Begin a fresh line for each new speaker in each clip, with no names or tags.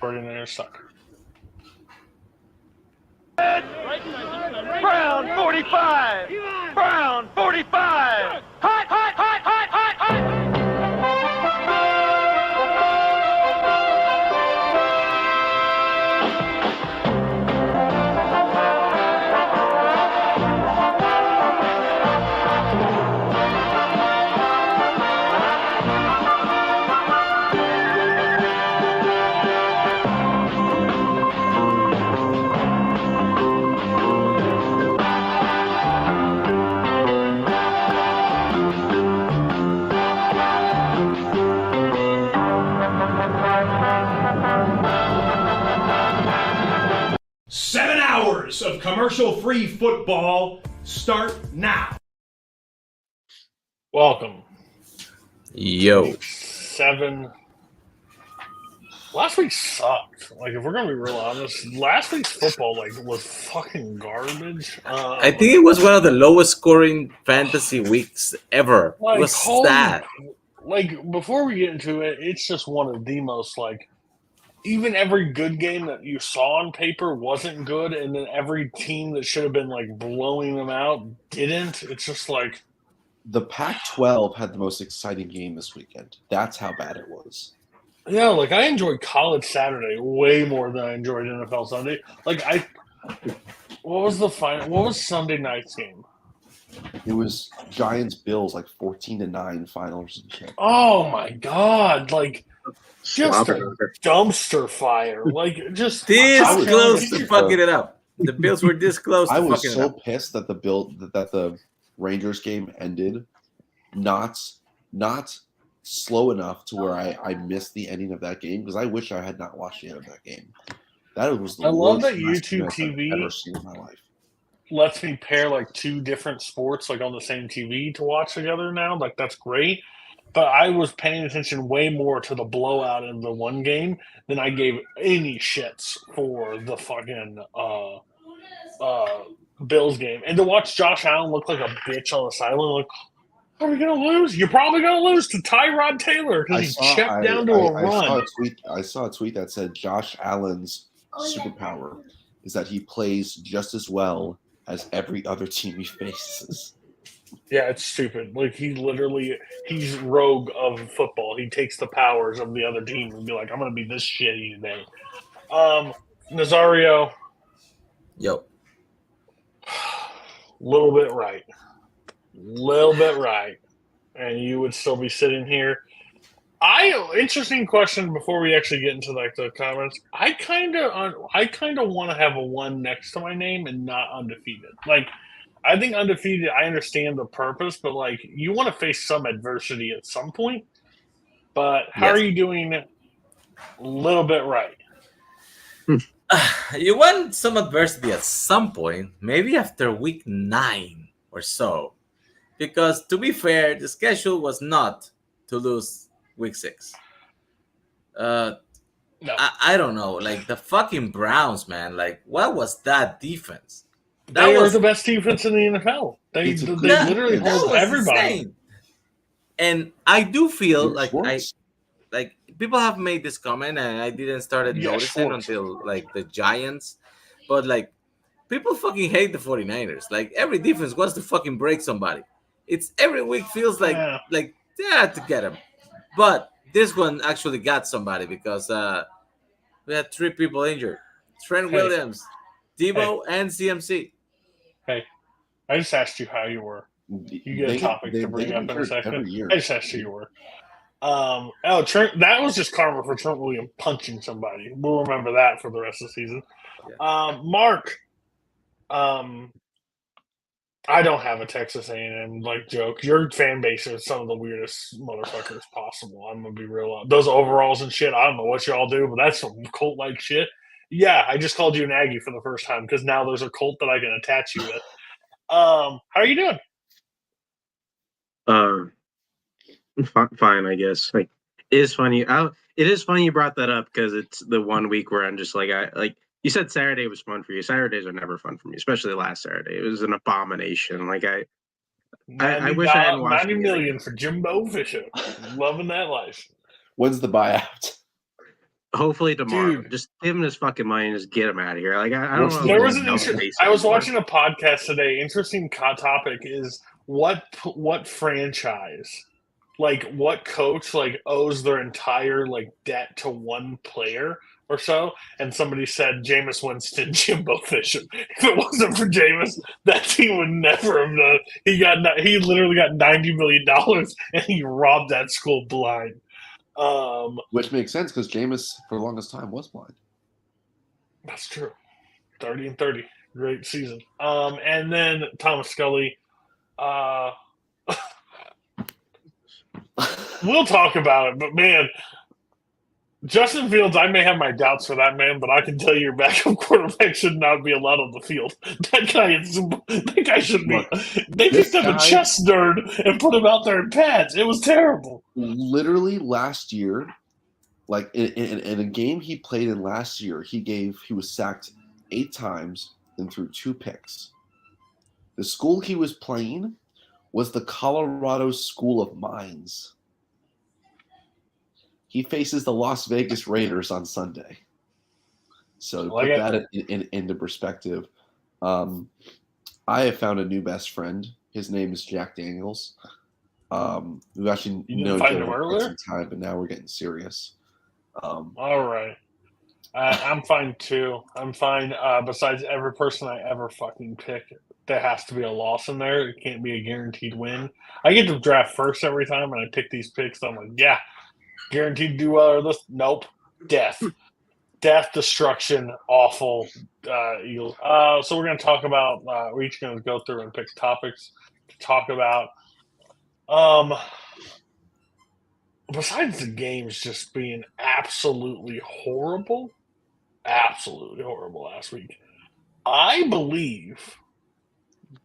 49ers suck.
Brown 45! Brown 45! Hot, hot, hot, hot, hot, hot!
Of commercial-free football start now.
Welcome.
Yo.
Week 7. Last week sucked. Like, if we're gonna be real honest, last week's football was fucking garbage.
I think it was one of the lowest scoring fantasy weeks ever. It was sad.
Like, before we get into it, it's just one of the most even every good game that you saw on paper wasn't good, and then every team that should have been blowing them out didn't. It's just
the Pac-12 had the most exciting game this weekend. That's how bad it was.
Yeah, I enjoyed College Saturday way more than I enjoyed NFL Sunday. What was the final? What was Sunday night's game?
It was Giants-Bills 14-9 finals and shit.
Oh my god! Just a dumpster fire.
This close to fucking it up. The Bills were this close to fucking it up.
I was so pissed that the Rangers game ended not slow enough to where I missed the ending of that game, because I wish I had not watched the end of that game. That was the
I love that
worst
YouTube TV
I've ever seen in my life.
lets me pair two different sports on the same TV to watch together now. That's great. But I was paying attention way more to the blowout in the one game than I gave any shits for the fucking Bills game. And to watch Josh Allen look like a bitch on the sideline, are we going to lose? You're probably going to lose to Tyrod Taylor because he checked down to a run.
I saw a tweet that said Josh Allen's superpower is that he plays just as well as every other team he faces.
Yeah, it's stupid. He's rogue of football. He takes the powers of the other team and be like, I'm going to be this shitty today. Nazario.
Yo.
Little bit right. And you would still be sitting here. Interesting question before we actually get into the comments. I kind of want to have a 1 next to my name and not undefeated. I think undefeated, I understand the purpose, but you want to face some adversity at some point. But how are you doing a little bit right?
You want some adversity at some point, maybe after week 9 or so. Because to be fair, the schedule was not to lose week 6.
No.
I don't know. The fucking Browns, man. What was that defense?
They are the best defense in the NFL. They literally hold everybody.
Insane. And I do feel people have made this comment, and I didn't start noticing until the Giants. But people fucking hate the 49ers. Every defense wants to fucking break somebody. It's every week feels to get them. But this one actually got somebody because we had 3 people injured: Trent Williams, Debo, and CMC.
Hey, I just asked you how you were. You get a topic to bring up in a second. I just asked you you were. Trent, that was just karma for Trent Williams punching somebody. We'll remember that for the rest of the season. Yeah. Mark, I don't have a Texas A&M joke. Your fan base is some of the weirdest motherfuckers possible. I'm gonna be real. Those overalls and shit. I don't know what y'all do, but that's some cult-like shit. Yeah, I just called you an Aggie for the first time because now there's a cult that I can attach you with. How are you doing?
Fine, I guess. It is funny. It is funny you brought that up because it's the one week where I'm just you said Saturday was fun for you. Saturdays are never fun for me, especially last Saturday. It was an abomination. I wish I hadn't watched
90 million for Jimbo Fisher. Loving that life.
When's the buyout?
Hopefully tomorrow.
Dude.
Just give him his fucking money and just get him out of here. Like I don't
What's
know.
the-
There
What
was
his
an
dumb
inter-
face
I was
anymore.
watching a podcast today. Interesting topic is what franchise, like what coach, like owes their entire like debt to one player or so. And somebody said Jameis Winston, Jimbo Fisher. If it wasn't for Jameis, that team would never have done. He literally got $90 million and he robbed that school blind.
Which makes sense because Jameis for the longest time was blind.
That's true. 30-30. Great season. And then Thomas Scully. We'll talk about it, but man, Justin Fields, I may have my doubts for that man, but I can tell you your backup quarterback should not be allowed on the field. That guy should be.
Look,
They
this
picked up a
guy-
chess nerd and put him out there in pads. It was terrible.
Literally last year, like in a game he played in last year, he was sacked 8 times and threw 2 picks. The school he was playing was the Colorado School of Mines. He faces the Las Vegas Raiders on Sunday. So to
Like
put
it.
that into perspective, I have found a new best friend. His name is Jack Daniels. We've actually
You didn't
known
find
each
him
other for
earlier?
some time, but now we're getting serious.
All right. I'm fine too. I'm fine. Besides every person I ever fucking pick, there has to be a loss in there. It can't be a guaranteed win. I get to draft first every time, and I pick these picks. I'm like, yeah, guaranteed to do well or this. Nope. Death, destruction, awful. Eagles. So we're gonna talk about. We're each gonna go through and pick topics to talk about. Besides the games just being absolutely horrible last week, I believe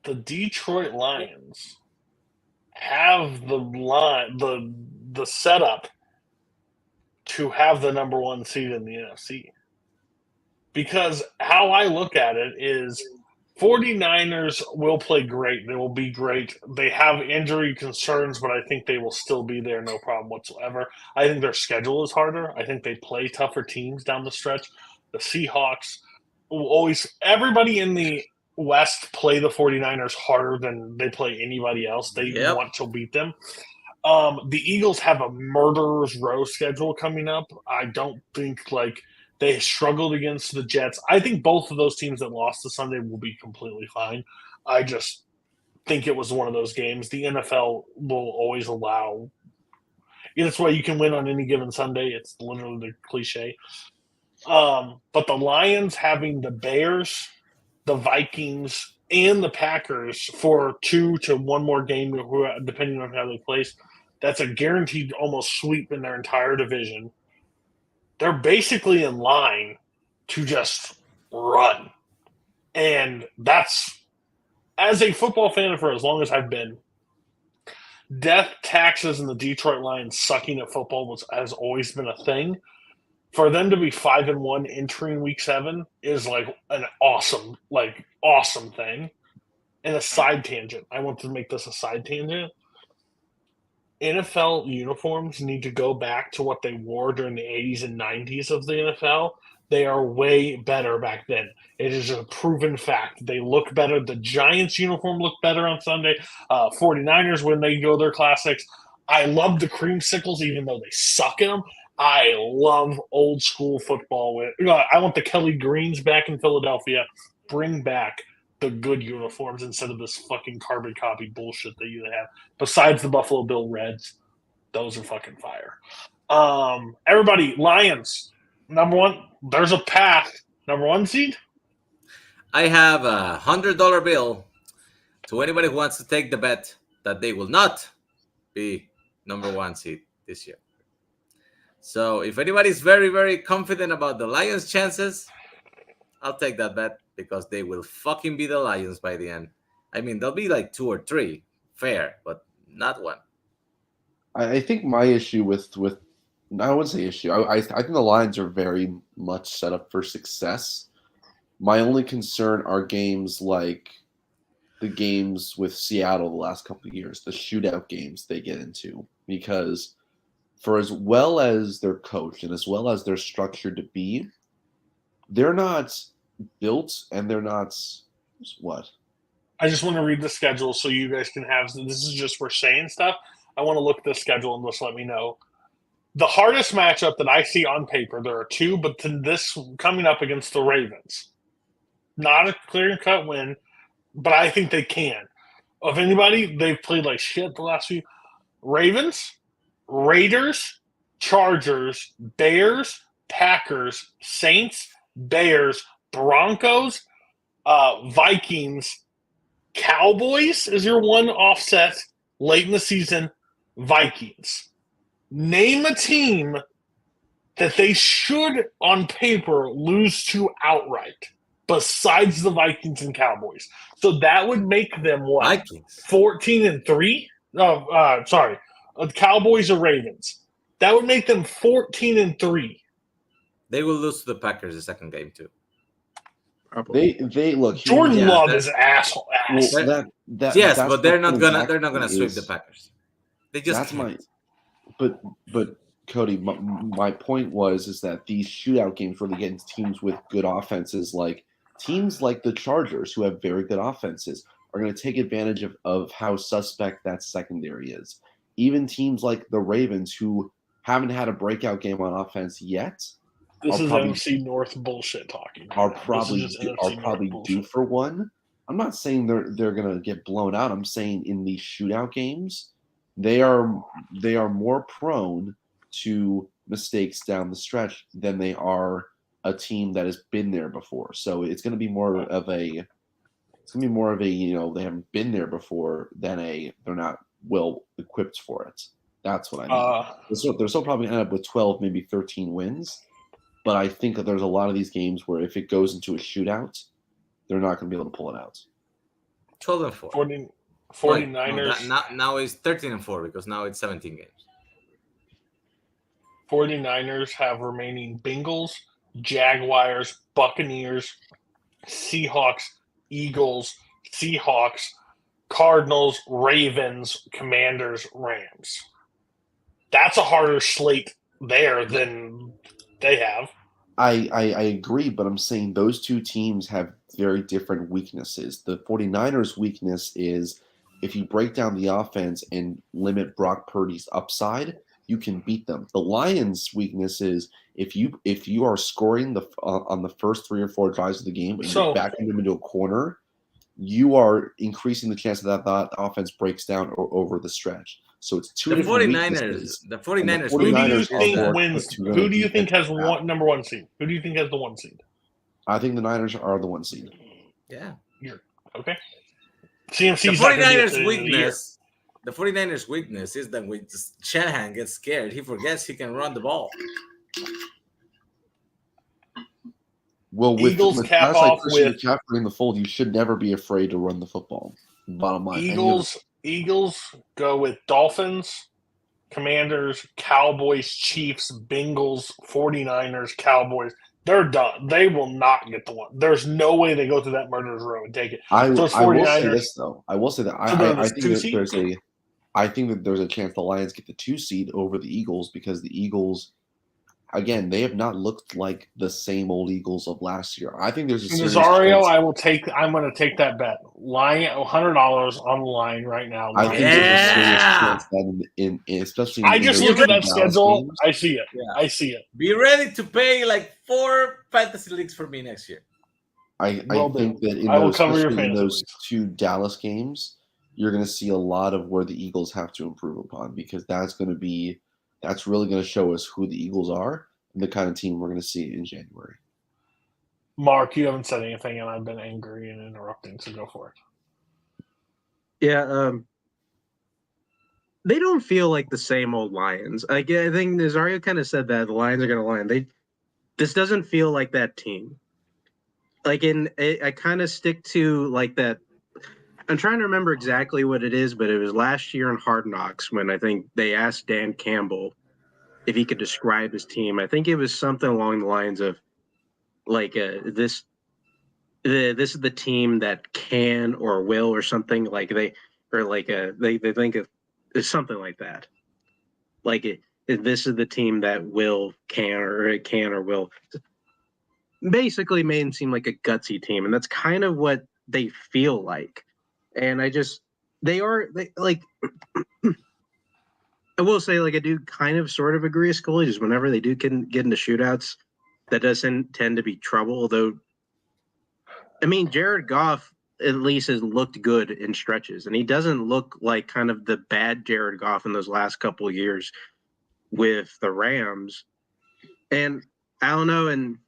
the Detroit Lions have the setup to have the number 1 seed in the NFC. Because how I look at it is 49ers will play great. They will be great. They have injury concerns, but I think they will still be there, no problem whatsoever. I think their schedule is harder. I think they play tougher teams down the stretch. The Seahawks will always – everybody in the West play the 49ers harder than they play anybody else. They want to beat them. The Eagles have a murderer's row schedule coming up. I don't think, like – they struggled against the Jets. I think both of those teams that lost this Sunday will be completely fine. I just think it was one of those games. The NFL will always allow – that's why you can win on any given Sunday. It's literally the cliche. But the Lions having the Bears, the Vikings, and the Packers for 2 to 1 more game, depending on how they place, that's a guaranteed almost sweep in their entire division. They're basically in line to just run. And that's, as a football fan for as long as I've been, death, taxes, and the Detroit Lions sucking at football has always been a thing. For them to be 5-1 entering Week 7 is like an awesome thing. And a side tangent. I want to make this a side tangent. NFL uniforms need to go back to what they wore during the 80s and 90s of the NFL. They are way better back then. It is a proven fact. They look better. The Giants uniform looked better on Sunday. 49ers, when they go their classics. I love the creamsicles, even though they suck in them. I love old school football. I want the Kelly Greens back in Philadelphia. Bring back the good uniforms instead of this fucking carbon copy bullshit that you have. Besides the Buffalo Bill Reds, those are fucking fire. Everybody, Lions, number 1. There's a path. Number 1 seed.
I have a $100 bill to anybody who wants to take the bet that they will not be number 1 seed this year. So if anybody's very, very confident about the Lions' chances, I'll take that bet because they will fucking be the Lions by the end. I mean, they'll be like 2 or 3, fair, but not 1.
I think my issue with I wouldn't say issue. I think the Lions are very much set up for success. My only concern are games like the games with Seattle the last couple of years, the shootout games they get into, because for as well as they're coached and as well as they're structured to be, they're not built and they're not what?
I just want to read the schedule so you guys can have. This is just for saying stuff. I want to look at the schedule and just let me know. The hardest matchup that I see on paper, there are two, but this coming up against the Ravens. Not a clear-cut win, but I think they can. Of anybody, they've played like shit the last few. Ravens, Raiders, Chargers, Bears, Packers, Saints, Bears, Broncos, Vikings, Cowboys is your one offset late in the season. Vikings. Name a team that they should, on paper, lose to outright, besides the Vikings and Cowboys. So that would make them what?
Vikings.
14-3? No, sorry. Cowboys or Ravens. That would make them 14-3.
They will lose to the Packers the second game too.
They look.
Jordan Love is asshole.
Well,
yes, but they're not gonna sweep the Packers. They just
that's
can't.
But Cody, my point is that these shootout games really get into teams with good offenses, like teams like the Chargers, who have very good offenses, are going to take advantage of how suspect that secondary is. Even teams like the Ravens, who haven't had a breakout game on offense yet,
this is NFC North bullshit talking.
Are probably due for one. I'm not saying they're going to get blown out. I'm saying in these shootout games, they are more prone to mistakes down the stretch than they are a team that has been there before. So it's going to be more of a they haven't been there before than they're not well equipped for it. That's what I mean. They're still probably end up with 12, maybe 13 wins. But I think that there's a lot of these games where if it goes into a shootout, they're not going to be able to pull it out.
12-4.
49ers.
Now it's 13-4 because now it's 17 games.
49ers have remaining Bengals, Jaguars, Buccaneers, Seahawks, Eagles, Seahawks, Cardinals, Ravens, Commanders, Rams. That's a harder slate there than they have.
I agree, but I'm saying those two teams have very different weaknesses. The 49ers' weakness is if you break down the offense and limit Brock Purdy's upside, you can beat them. The Lions' weakness is if you are scoring on the first 3 or 4 drives of the game and you're backing them into a corner, you are increasing the chance that offense breaks down over the stretch. So it's two different weaknesses.
The 49ers.
Who do you think wins? Who do you think has number one seed? Who do you think has the 1 seed?
I think the Niners are the 1 seed.
Yeah.
Okay. CMC's
the 49ers' weakness. The 49ers' weakness is that when Shanahan gets scared, he forgets he can run the ball.
Well, with
Eagles
cap off with McCaffrey in the fold, you should never be afraid to run the football. Bottom line.
Eagles go with Dolphins, Commanders, Cowboys, Chiefs, Bengals, 49ers, Cowboys. They're done. They will not get the 1. There's no way they go through that murderer's row and take it.
I will say this though. I will say that I think that there's a chance the Lions get the 2 seed over the Eagles because the Eagles, again, they have not looked like the same old Eagles of last year. I think there's a serious
Nazario, chance. I'm going to take that bet. $100 on the line right now.
I think there's a serious chance that especially.
I just look at that schedule. Games, I see it. Yeah. I see it.
Be ready to pay like 4 fantasy leagues for me next year.
I think that in those 2 Dallas games, you're going to see a lot of where the Eagles have to improve upon because that's really going to show us who the Eagles are and the kind of team we're going to see in January.
Mark, you haven't said anything, and I've been angry and interrupting, so go for it.
Yeah, they don't feel like the same old Lions. I think Nazario kind of said that the Lions are going to line. This doesn't feel like that team. I kind of stick to like that. I'm trying to remember exactly what it is, but it was last year in Hard Knocks when I think they asked Dan Campbell if he could describe his team. I think it was something along the lines of like this is the team that can or will or something like they think it's something like that. Like this is the team that can or will. Basically made him seem like a gutsy team, and that's kind of what they feel like. And I will say, like, I do kind of sort of agree with Scully, just whenever they do get into shootouts, that doesn't tend to be trouble. Although, I mean, Jared Goff at least has looked good in stretches, and he doesn't look like kind of the bad Jared Goff in those last couple of years with the Rams. And I don't know, and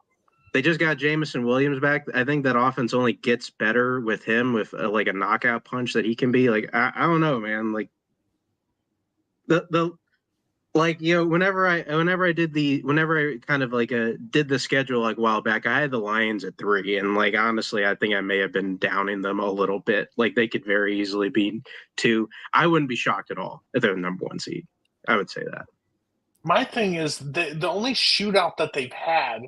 they just got Jamison Williams back. I think that offense only gets better with him, with like a knockout punch that he can be. Like, I don't know, man. Like whenever I kind of like did the schedule like a while back, I had the Lions at 3, and like honestly, I think I may have been downing them a little bit. Like they could very easily be 2. I wouldn't be shocked at all if they're the number 1 seed. I would say that.
My thing is the only shootout that they've had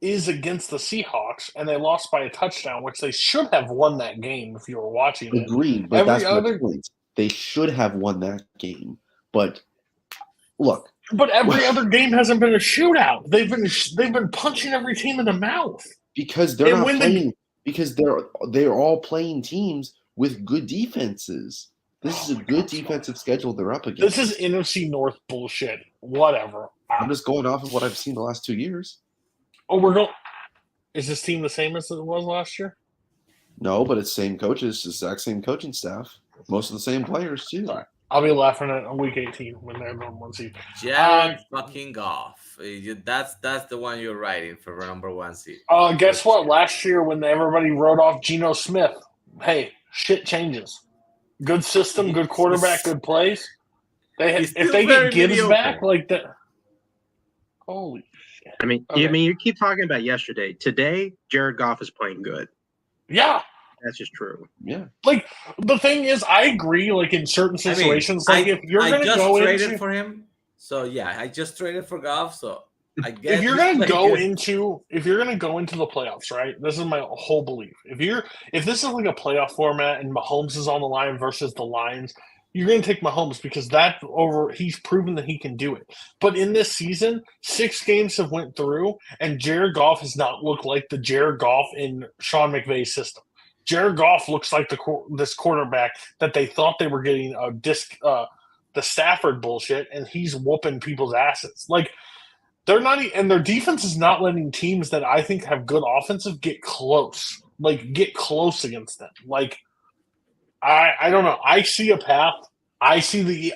is against the Seahawks, and they lost by a touchdown, which they should have won that game if you were watching it.
Agreed, but that's my point. They should have won that game. But look.
But every other game hasn't been a shootout. They've been punching every team in the mouth.
Because they're not playing because they're all playing teams with good defenses. This is a good defensive schedule they're up against.
This is NFC North bullshit. Whatever.
I'm just going off of what I've seen the last 2 years.
Oh, is this team the same as it was last year?
No, but it's same coaches, exact same coaching staff. Most of the same players, too.
Sorry. I'll be laughing at week 18 when they're number 1 seed.
Jared fucking Goff. That's the one you're writing for number 1 seed.
Guess what? Last year when everybody wrote off Geno Smith, hey, shit changes. Good system, good quarterback, good plays. If they get Gibbs back like that, holy shit!
I mean, you keep talking about yesterday. Today, Jared Goff is playing good.
Yeah,
that's just true.
Yeah.
Like the thing is, I agree. Like in certain situations, if you're going to go
traded for him, so yeah, I just traded for Goff. So I guess
if you're going to go into the playoffs, right? This is my whole belief. If this is like a playoff format and Mahomes is on the line versus the Lions, you're going to take Mahomes because he's proven that he can do it. But in this season, 6 games have went through, and Jared Goff has not looked like the Jared Goff in Sean McVay's system. Jared Goff looks like this quarterback that they thought they were getting the Stafford bullshit, and he's whooping people's asses. Like they're not, and their defense is not letting teams that I think have good offensive get close against them. Like. I don't know. I see a path. I just see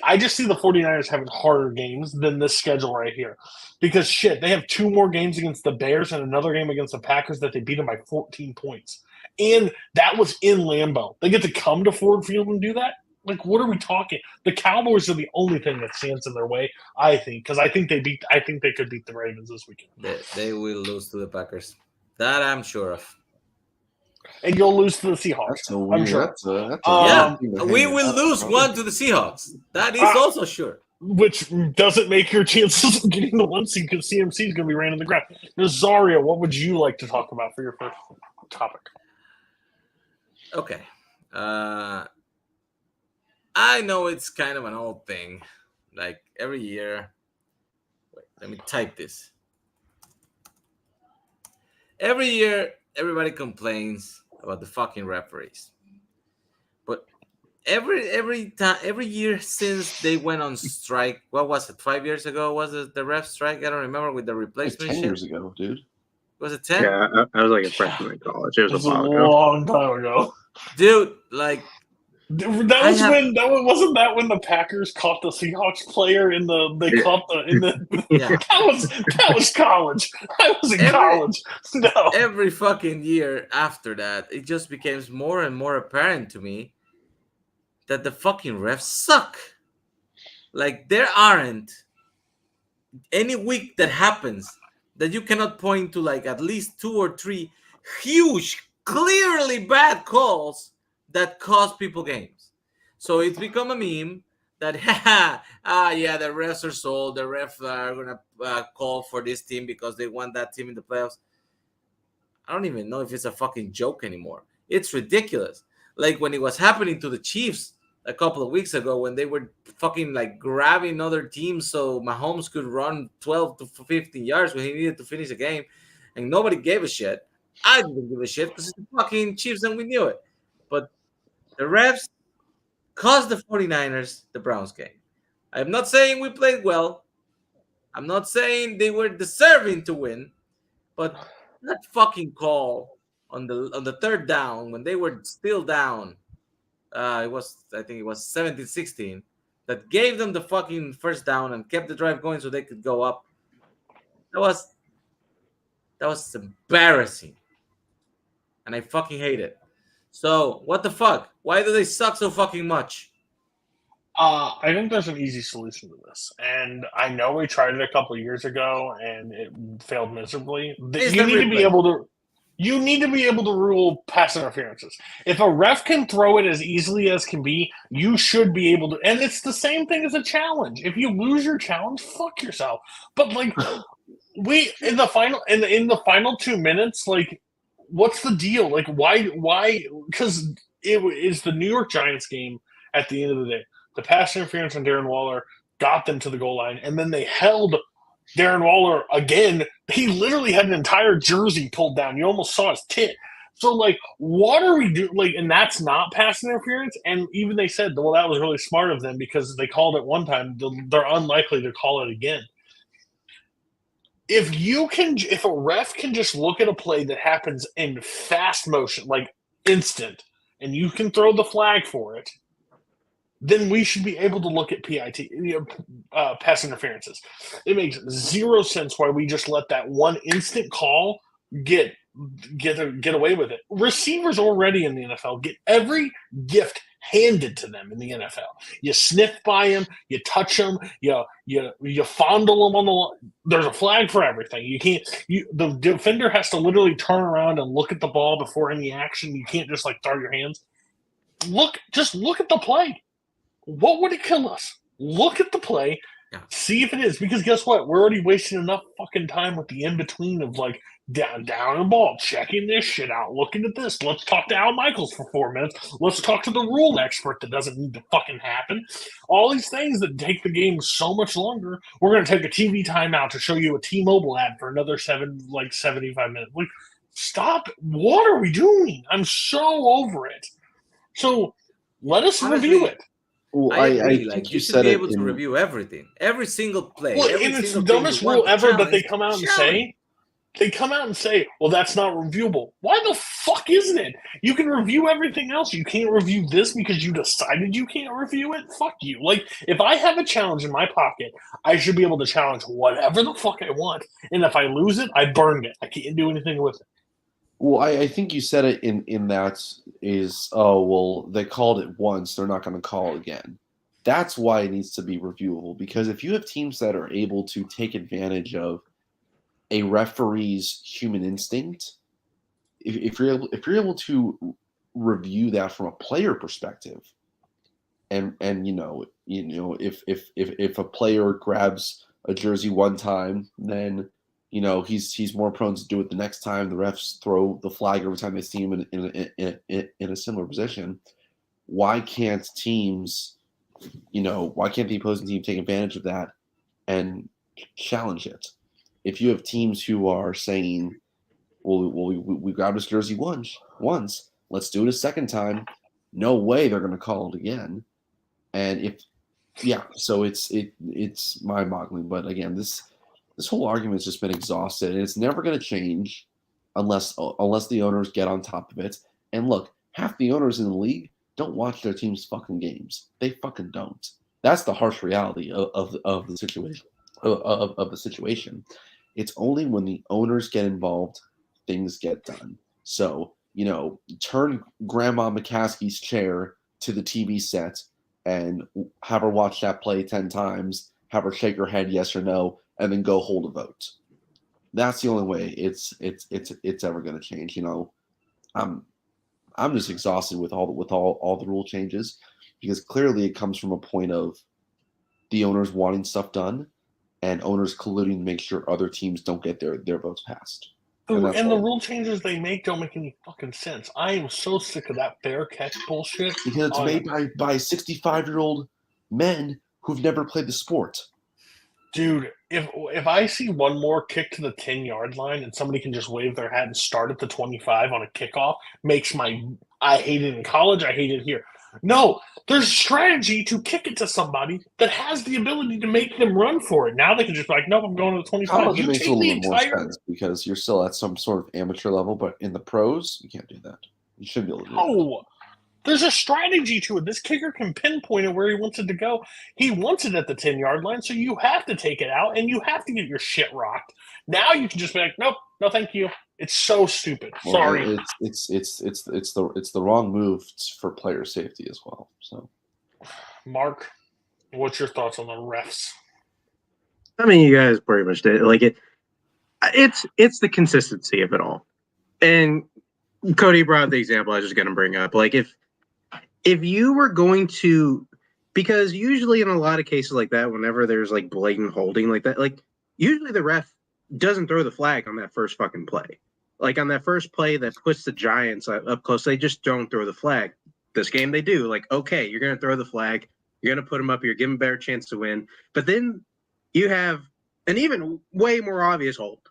the 49ers having harder games than this schedule right here. Because shit, they have 2 more games against the Bears and another game against the Packers that they beat them by 14 points. And that was in Lambeau. They get to come to Ford Field and do that? Like, what are we talking? The Cowboys are the only thing that stands in their way, I think, because I think they could beat the Ravens this weekend.
They will lose to the Packers. That I'm sure of.
And you'll lose to the Seahawks. I'm sure.
We will lose 1 to the Seahawks. That is also sure.
Which doesn't make your chances of getting the 1 seed because CMC is going to be ran in the ground. Nazario, what would you like to talk about for your first topic?
Okay. I know it's kind of an old thing. Like every year. Wait, let me type this. Every year, everybody complains about the fucking referees, but every year since they went on strike, what was it? 5 years ago was it the ref strike? I don't remember with the replacement.
Like 10 years ago, dude.
Was it 10?
Yeah, I was like a freshman in college. It was a
long time ago,
dude. Like
wasn't that when the Packers caught the Seahawks player in the
yeah.
that was college. I was in college. No.
Every fucking year after that, it just becomes more and more apparent to me that the fucking refs suck. Like there aren't any week that happens that you cannot point to like at least 2 or 3 huge, clearly bad calls that cost people games. So it's become a meme that, the refs are sold. The refs are going to call for this team because they want that team in the playoffs. I don't even know if it's a fucking joke anymore. It's ridiculous. Like when it was happening to the Chiefs a couple of weeks ago when they were fucking like grabbing other teams so Mahomes could run 12 to 15 yards when he needed to finish a game, and nobody gave a shit. I didn't give a shit because it's the fucking Chiefs and we knew it. But the refs cost the 49ers the Browns game. I'm not saying we played well. I'm not saying they were deserving to win, but that fucking call on the third down when they were still down, I think it was 17-16, that gave them the fucking first down and kept the drive going so they could go up. That was embarrassing, and I fucking hate it. So what the fuck? Why do they suck so fucking much?
I think there's an easy solution to this, and I know we tried it a couple of years ago and it failed miserably. You need to be able to. You need to be able to rule pass interferences. If a ref can throw it as easily as can be, you should be able to. And it's the same thing as a challenge. If you lose your challenge, fuck yourself. But like, we in the final 2 minutes, like, what's the deal? Like, why? Because it is the New York Giants game. At the end of the day, the pass interference on Darren Waller got them to the goal line, and then they held Darren Waller again. He literally had an entire jersey pulled down. You almost saw his tit. So, like, what are we doing? Like, and that's not pass interference. And even they said, well, that was really smart of them because they called it one time. They're unlikely to call it again. If a ref can just look at a play that happens in fast motion, like instant, and you can throw the flag for it, then we should be able to look at pass interferences. It makes zero sense why we just let that one instant call get away with it. Receivers already in the NFL get every gift handed to them in the NFL. You sniff by them, you touch them, you fondle them on the line. There's a flag for everything. The defender has to literally turn around and look at the ball before any action. You can't just like throw your hands. Just look at the play. What would it kill us? Look at the play, see if it is. Because guess what? We're already wasting enough fucking time with the in-between of, like, down and ball, checking this shit out, looking at this. Let's talk to Al Michaels for 4 minutes. Let's talk to the rule expert that doesn't need to fucking happen. All these things that take the game so much longer. We're going to take a TV timeout to show you a T-Mobile ad for another 75 minutes. Like, stop. What are we doing? I'm so over it. So let us review it.
Well,
I
think
you should be able to review everything, every single play.
Well, and it's the dumbest rule ever that they come out and say. They come out and say, well, that's not reviewable. Why the fuck isn't it? You can review everything else. You can't review this because you decided you can't review it? Fuck you. Like, if I have a challenge in my pocket, I should be able to challenge whatever the fuck I want. And if I lose it, I burned it. I can't do anything with it.
Well, I think you said it in that is, oh, well, they called it once. They're not going to call it again. That's why it needs to be reviewable. Because if you have teams that are able to take advantage of a referee's human instinct, if you're able to review that from a player perspective, and if a player grabs a jersey one time, then he's more prone to do it the next time. The refs throw the flag every time they see him in a similar position. Why can't teams, why can't the opposing team take advantage of that and challenge it? If you have teams who are saying, well, we grabbed his jersey once, let's do it a second time. No way they're going to call it again. And so it's mind-boggling. But again, this whole argument's just been exhausted, and it's never going to change unless the owners get on top of it. And look, half the owners in the league don't watch their team's fucking games. They fucking don't. That's the harsh reality of the situation. Of the situation. It's only when the owners get involved, things get done. So, turn Grandma McCaskey's chair to the TV set and have her watch that play 10 times, have her shake her head yes or no, and then go hold a vote. That's the only way it's ever going to change. I'm just exhausted with all the rule changes, because clearly it comes from a point of the owners wanting stuff done and owners colluding to make sure other teams don't get their votes passed.
And the rule changes they make don't make any fucking sense. I am so sick of that fair catch bullshit.
Because it's made by 65-year-old men who've never played the sport.
Dude, if I see one more kick to the 10-yard line and somebody can just wave their hat and start at the 25 on a kickoff, I hate it in college, I hate it here. No, there's strategy to kick it to somebody that has the ability to make them run for it. Now they can just be like, nope, I'm going to the 25.
College makes a little bit more sense because you're still at some sort of amateur level, but in the pros, you can't do that. You shouldn't be able to do that.
No, there's a strategy to it. This kicker can pinpoint it where he wants it to go. He wants it at the 10-yard line, so you have to take it out and you have to get your shit rocked. Now you can just be like, nope, no, thank you. It's so stupid.
Well,
sorry.
It's the wrong move for player safety as well. So,
Mark, what's your thoughts on the refs?
I mean, you guys pretty much did like it. It's the consistency of it all, and Cody brought up the example I was just going to bring up. Like if you were going to, because usually in a lot of cases like that, whenever there's like blatant holding like that, like usually the ref doesn't throw the flag on that first fucking play. Like on that first play that puts the Giants up close, they just don't throw the flag. This game they do. Like, okay, you're going to throw the flag. You're going to put them up here, give them a better chance to win. But then you have an even way more obvious hold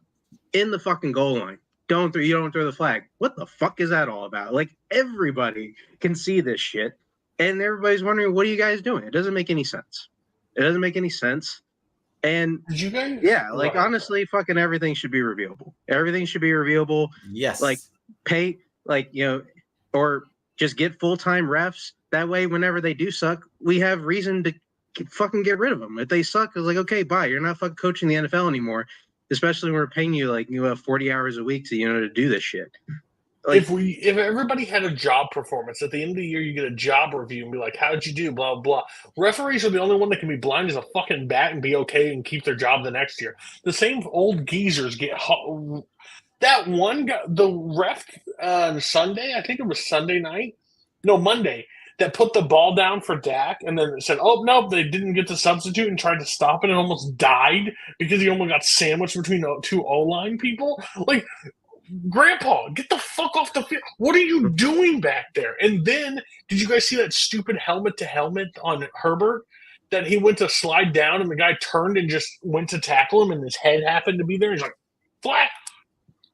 in the fucking goal line. You don't throw the flag. What the fuck is that all about? Like everybody can see this shit, and everybody's wondering, what are you guys doing? It doesn't make any sense. It doesn't make any sense. And
did you guys?
Yeah, like honestly, fucking everything should be reviewable. Everything should be reviewable.
Yes.
Like pay, like or just get full-time refs. That way, whenever they do suck, we have reason to fucking get rid of them. If they suck, it's like, okay, bye. You're not fucking coaching the NFL anymore. Especially when we're paying you like 40 hours a week to do this shit. Like,
if everybody had a job performance at the end of the year, you get a job review and be like, "How'd you do?" Blah blah. Referees are the only one that can be blind as a fucking bat and be okay and keep their job the next year. The same old geezers get that one guy, the ref on Sunday. I think it was Sunday night. No, Monday. That put the ball down for Dak and then said, oh, no, they didn't get to substitute and tried to stop it and almost died because he almost got sandwiched between two O-line people. Like, Grandpa, get the fuck off the field. What are you doing back there? And then, did you guys see that stupid helmet-to-helmet on Herbert? That he went to slide down and the guy turned and just went to tackle him and his head happened to be there. He's like, flat.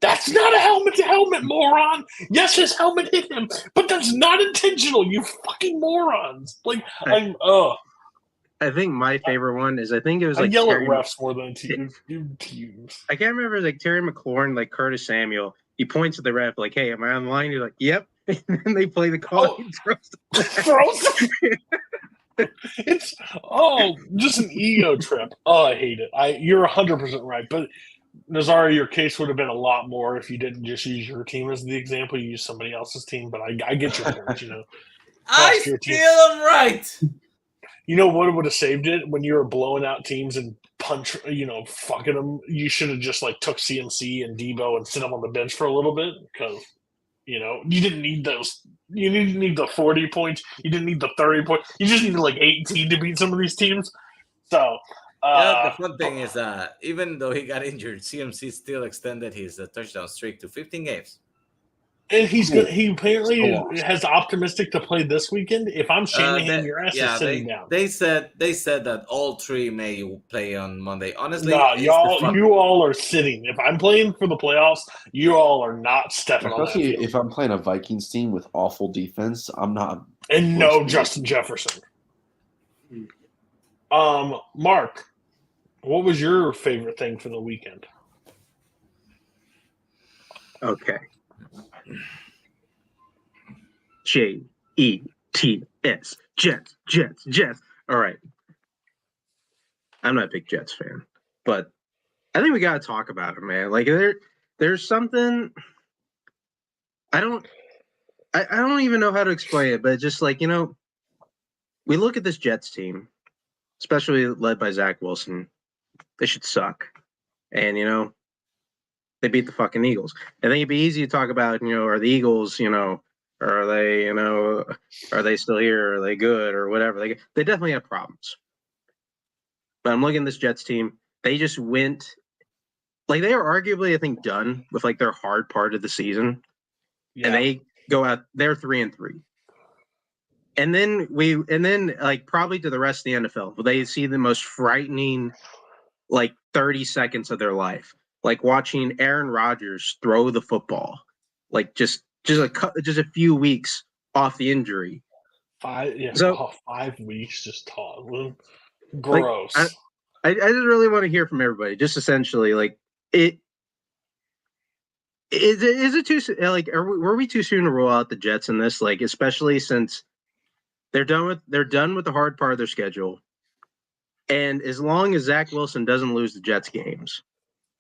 That's not a helmet-to-helmet, moron. Yes, his helmet hit him, but that's not intentional, you fucking morons. Like, I
think my favorite one is, I think it was
I
like
yell at refs more than teams.
I can't remember, like Terry McLaurin, like Curtis Samuel. He points at the ref, like, hey, am I on the line? He's like, yep. And then they play the call. He
throws It's just an ego trip. Oh, I hate it. You're 100% right, but Nazari, your case would have been a lot more if you didn't just use your team as the example. You use somebody else's team, but I get your point.
I still am right.
You know what would have saved it when you were blowing out teams and fucking them. You should have just like took CMC and Debo and sit them on the bench for a little bit because you didn't need those. You didn't need the 40 points. You didn't need the 30 points. You just needed like 18 to beat some of these teams. So.
The fun thing is even though he got injured, CMC still extended his touchdown streak to 15 games.
And he's good. He apparently has optimistic to play this weekend. If I'm Shanahan, your ass is sitting down.
They said that all three may play on Monday. Honestly,
you all are sitting. If I'm playing for the playoffs, you all are not stepping on that field.
If I'm playing a Vikings team with awful defense, I'm not.
And no Justin Jefferson. Mark, what was your favorite thing for the weekend?
Okay. Jets. Jets. All right. I'm not a big Jets fan, but I think we got to talk about it, man. Like there's something I don't even know how to explain it, but just like, we look at this Jets team, especially led by Zach Wilson. They should suck. And, they beat the fucking Eagles. I think it'd be easy to talk about, are the Eagles, are they, are they still here? Are they good or whatever? They definitely have problems. But I'm looking at this Jets team. They just went like they are arguably, I think, done with like their hard part of the season, and they go out. They're 3-3, and then like probably to the rest of the NFL, they see the most frightening like 30 seconds of their life, like watching Aaron Rodgers throw the football, like just a few weeks off the injury.
5 weeks just tossing. Gross.
Like, I just really want to hear from everybody. Just essentially, like it. Is it too like? Were we too soon to roll out the Jets in this? Like, especially since they're done with the hard part of their schedule, and as long as Zach Wilson doesn't lose the Jets games,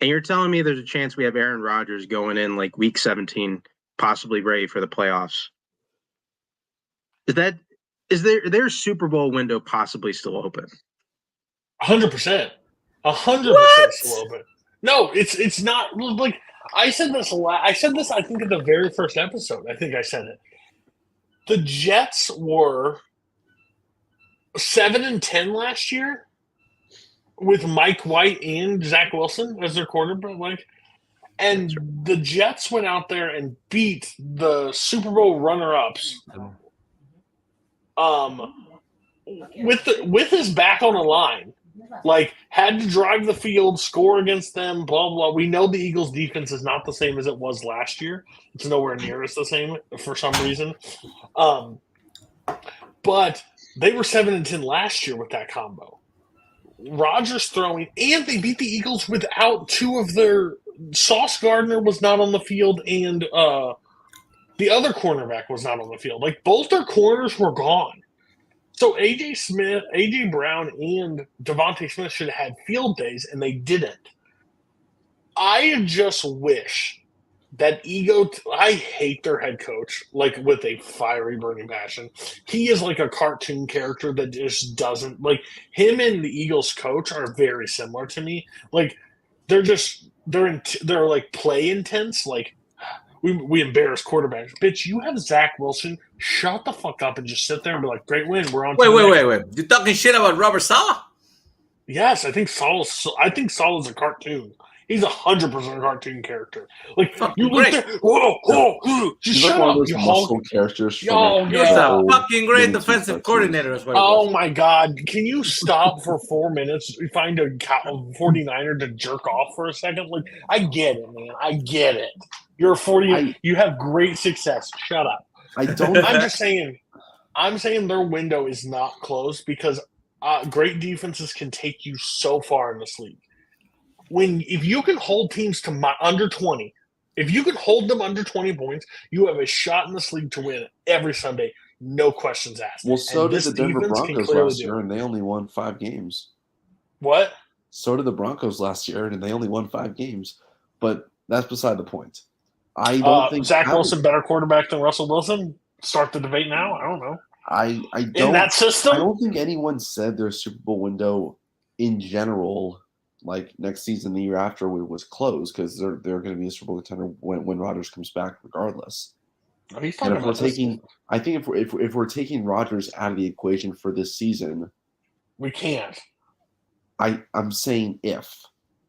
and you're telling me there's a chance we have Aaron Rodgers going in like week 17, possibly ready for the playoffs. Is their Super Bowl window possibly still open?
100%. 100% still open. No, it's not like I said this. I think in the very first episode. I think I said it. The Jets were 7-10 last year with Mike White and Zach Wilson as their quarterback. And the Jets went out there and beat the Super Bowl runner-ups. With his back on the line. Like, had to drive the field, score against them, blah, blah. We know the Eagles' defense is not the same as it was last year. It's nowhere near as the same for some reason. But they were 7-10 last year with that combo. Rodgers throwing, and they beat the Eagles without two of their – Sauce Gardner was not on the field, and the other cornerback was not on the field. Like, both their corners were gone. So A.J. Brown, and Devontae Smith should have had field days, and they didn't. I just wish that I hate their head coach, like with a fiery, burning passion. He is like a cartoon character that just doesn't like him. And the Eagles coach are very similar to me. Like they're like play intense. Like we embarrass quarterbacks. Bitch, you have Zach Wilson. Shut the fuck up and just sit there and be like, great win. We're on.
Wait. You talking shit about Robert Saleh?
Yes, I think Saul is a cartoon. He's 100% a cartoon character. Like you look there, whoa, just shut up, you muscle
characters.
You're a fucking great defensive coordinator as well.
Oh my god, can you stop for 4 minutes? Find a 49er to jerk off for a second. Like I get it, man. I get it. You're 40. You have great success. Shut up. I'm just saying. I'm saying their window is not closed because great defenses can take you so far in this league. If you can hold teams to under 20, if you can hold them under 20 points, you have a shot in this league to win every Sunday, no questions asked.
Well, so did the Denver Broncos last year, and they only won 5 games.
What?
So did the Broncos last year, and they only won 5 games. But that's beside the point. I don't think
Zach Wilson better quarterback than Russell Wilson. Start the debate now. I don't know.
I don't.
In that system,
I don't think anyone said their Super Bowl window in general. Like next season, the year after, was closed because they're going to be a Super Bowl contender when Rodgers comes back, regardless. And if we're taking Rodgers out of the equation for this season,
we can't.
I'm saying if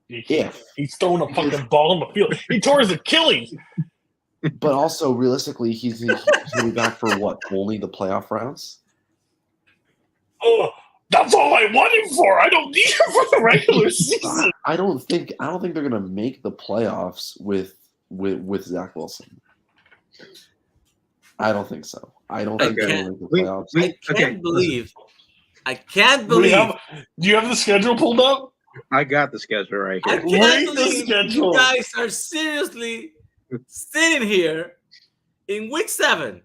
he's throwing a fucking ball on the field, he tore his Achilles.
But also realistically, he's going to be back for what? Only the playoff rounds.
Oh. That's all I want him for. I don't need him for the regular season.
I don't think they're gonna make the playoffs with Zach Wilson. I don't think so. I don't think they're gonna make the playoffs.
I can't believe.
Do you have the schedule pulled up?
I got the schedule right here.
I can't believe you guys are seriously sitting here in week 7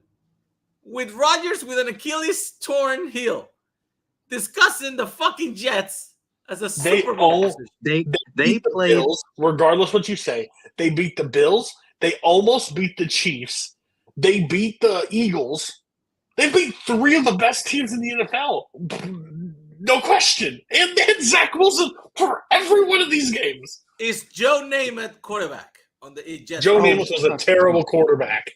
with Rodgers with an Achilles torn heel. Discussing the fucking Jets as a Super Bowl.
They played the Bills, regardless what you say. They beat the Bills. They almost beat the Chiefs. They beat the Eagles. They beat 3 of the best teams in the NFL. No question. And they had Zach Wilson for every one of these games.
Is Joe Namath quarterback on the Jets?
Joe Namath was a terrible quarterback.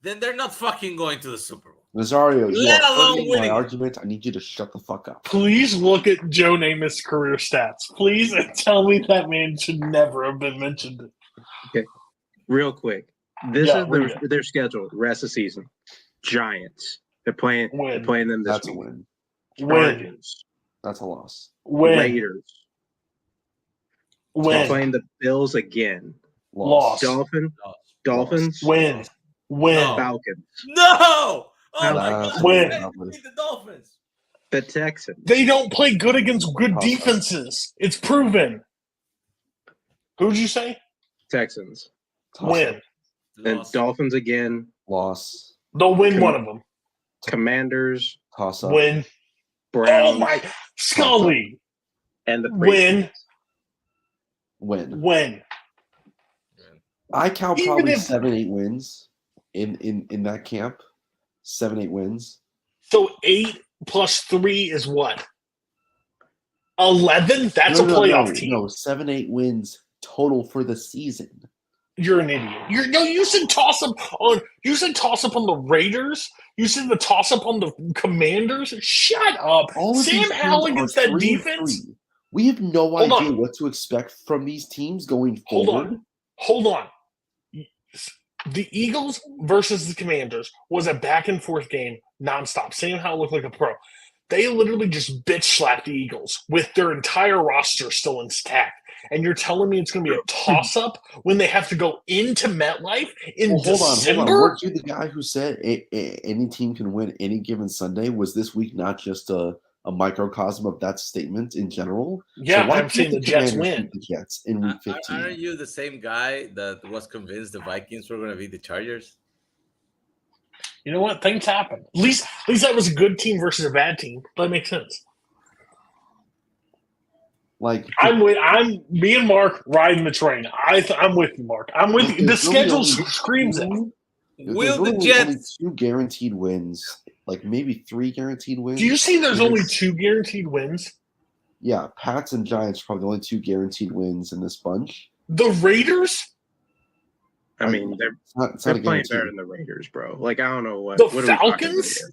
Then they're not fucking going to the Super Bowl.
Nazario, you
Let
are
alone
hurting my
winning.
argument. I need you to shut the fuck up.
Please look at Joe Namath's career stats. Please, and tell me that man should never have been mentioned.
Real quick. This
Yeah,
is
read it.
their schedule. Rest of the season. Giants. They're playing them this
That's a
week.
win.
Win.
Chargers.
That's a loss.
Win.
Raiders. They're
Win.
playing the Bills again.
Loss.
Dolphins.
Win. Win.
No.
Falcons.
No! Oh my
That's
God!
win.
They beat the Dolphins.
The Texans.
They don't play good against good
Toss-up.
defenses. It's proven. Who'd you say?
Texans.
Win.
And
Loss.
Dolphins again.
Loss.
They'll win one of them.
Commanders.
Toss up.
Win.
Browns.
Oh my Scully.
And the
Win.
Win.
Win.
I count
Even
probably
if-
7-8 wins in that camp. 7-8 wins.
So 8 plus 3 is what? 11? That's
No,
a
no,
playoff
no,
team.
No, 7-8 wins total for the season.
You're an idiot. You said toss up on the Raiders. You said the toss up on the Commanders. Shut up.
All of
Sam
these
Howell
teams
against
are
that
3-3.
defense.
We have no
Hold
idea
on.
what to expect from these teams going
Hold
forward.
on. The Eagles versus the Commanders was a back and forth game nonstop. Sam Howell looked like a pro. They literally just bitch slapped the Eagles with their entire roster still intact. And you're telling me it's going to be a toss up when they have to go into MetLife in
Hold
December?
on. Weren't you the guy who said any team can win any given Sunday? Was this week not just a microcosm of that statement in general?
Yeah,
So why
I'm saying the
can't
Jets
Commanders
win.
beat the Jets in week 15.
Aren't you the same guy that was convinced the Vikings were going to beat the Chargers?
You know what? Things happen. At least that was a good team versus a bad team. That makes sense.
Like
Me and Mark riding the train. I'm with you, Mark. I'm with you. The schedule screams it.
Will the
only
Jets?
2 guaranteed wins, like maybe 3 guaranteed wins.
Do you see there's
Yes.
only 2 guaranteed wins?
Yeah, Pats and Giants are probably the only 2 guaranteed wins in this bunch.
The Raiders?
I mean, they're
It's not a
playing
guarantee.
better than the Raiders, bro. Like, I don't know what.
The
what are we talking about
Falcons?
here?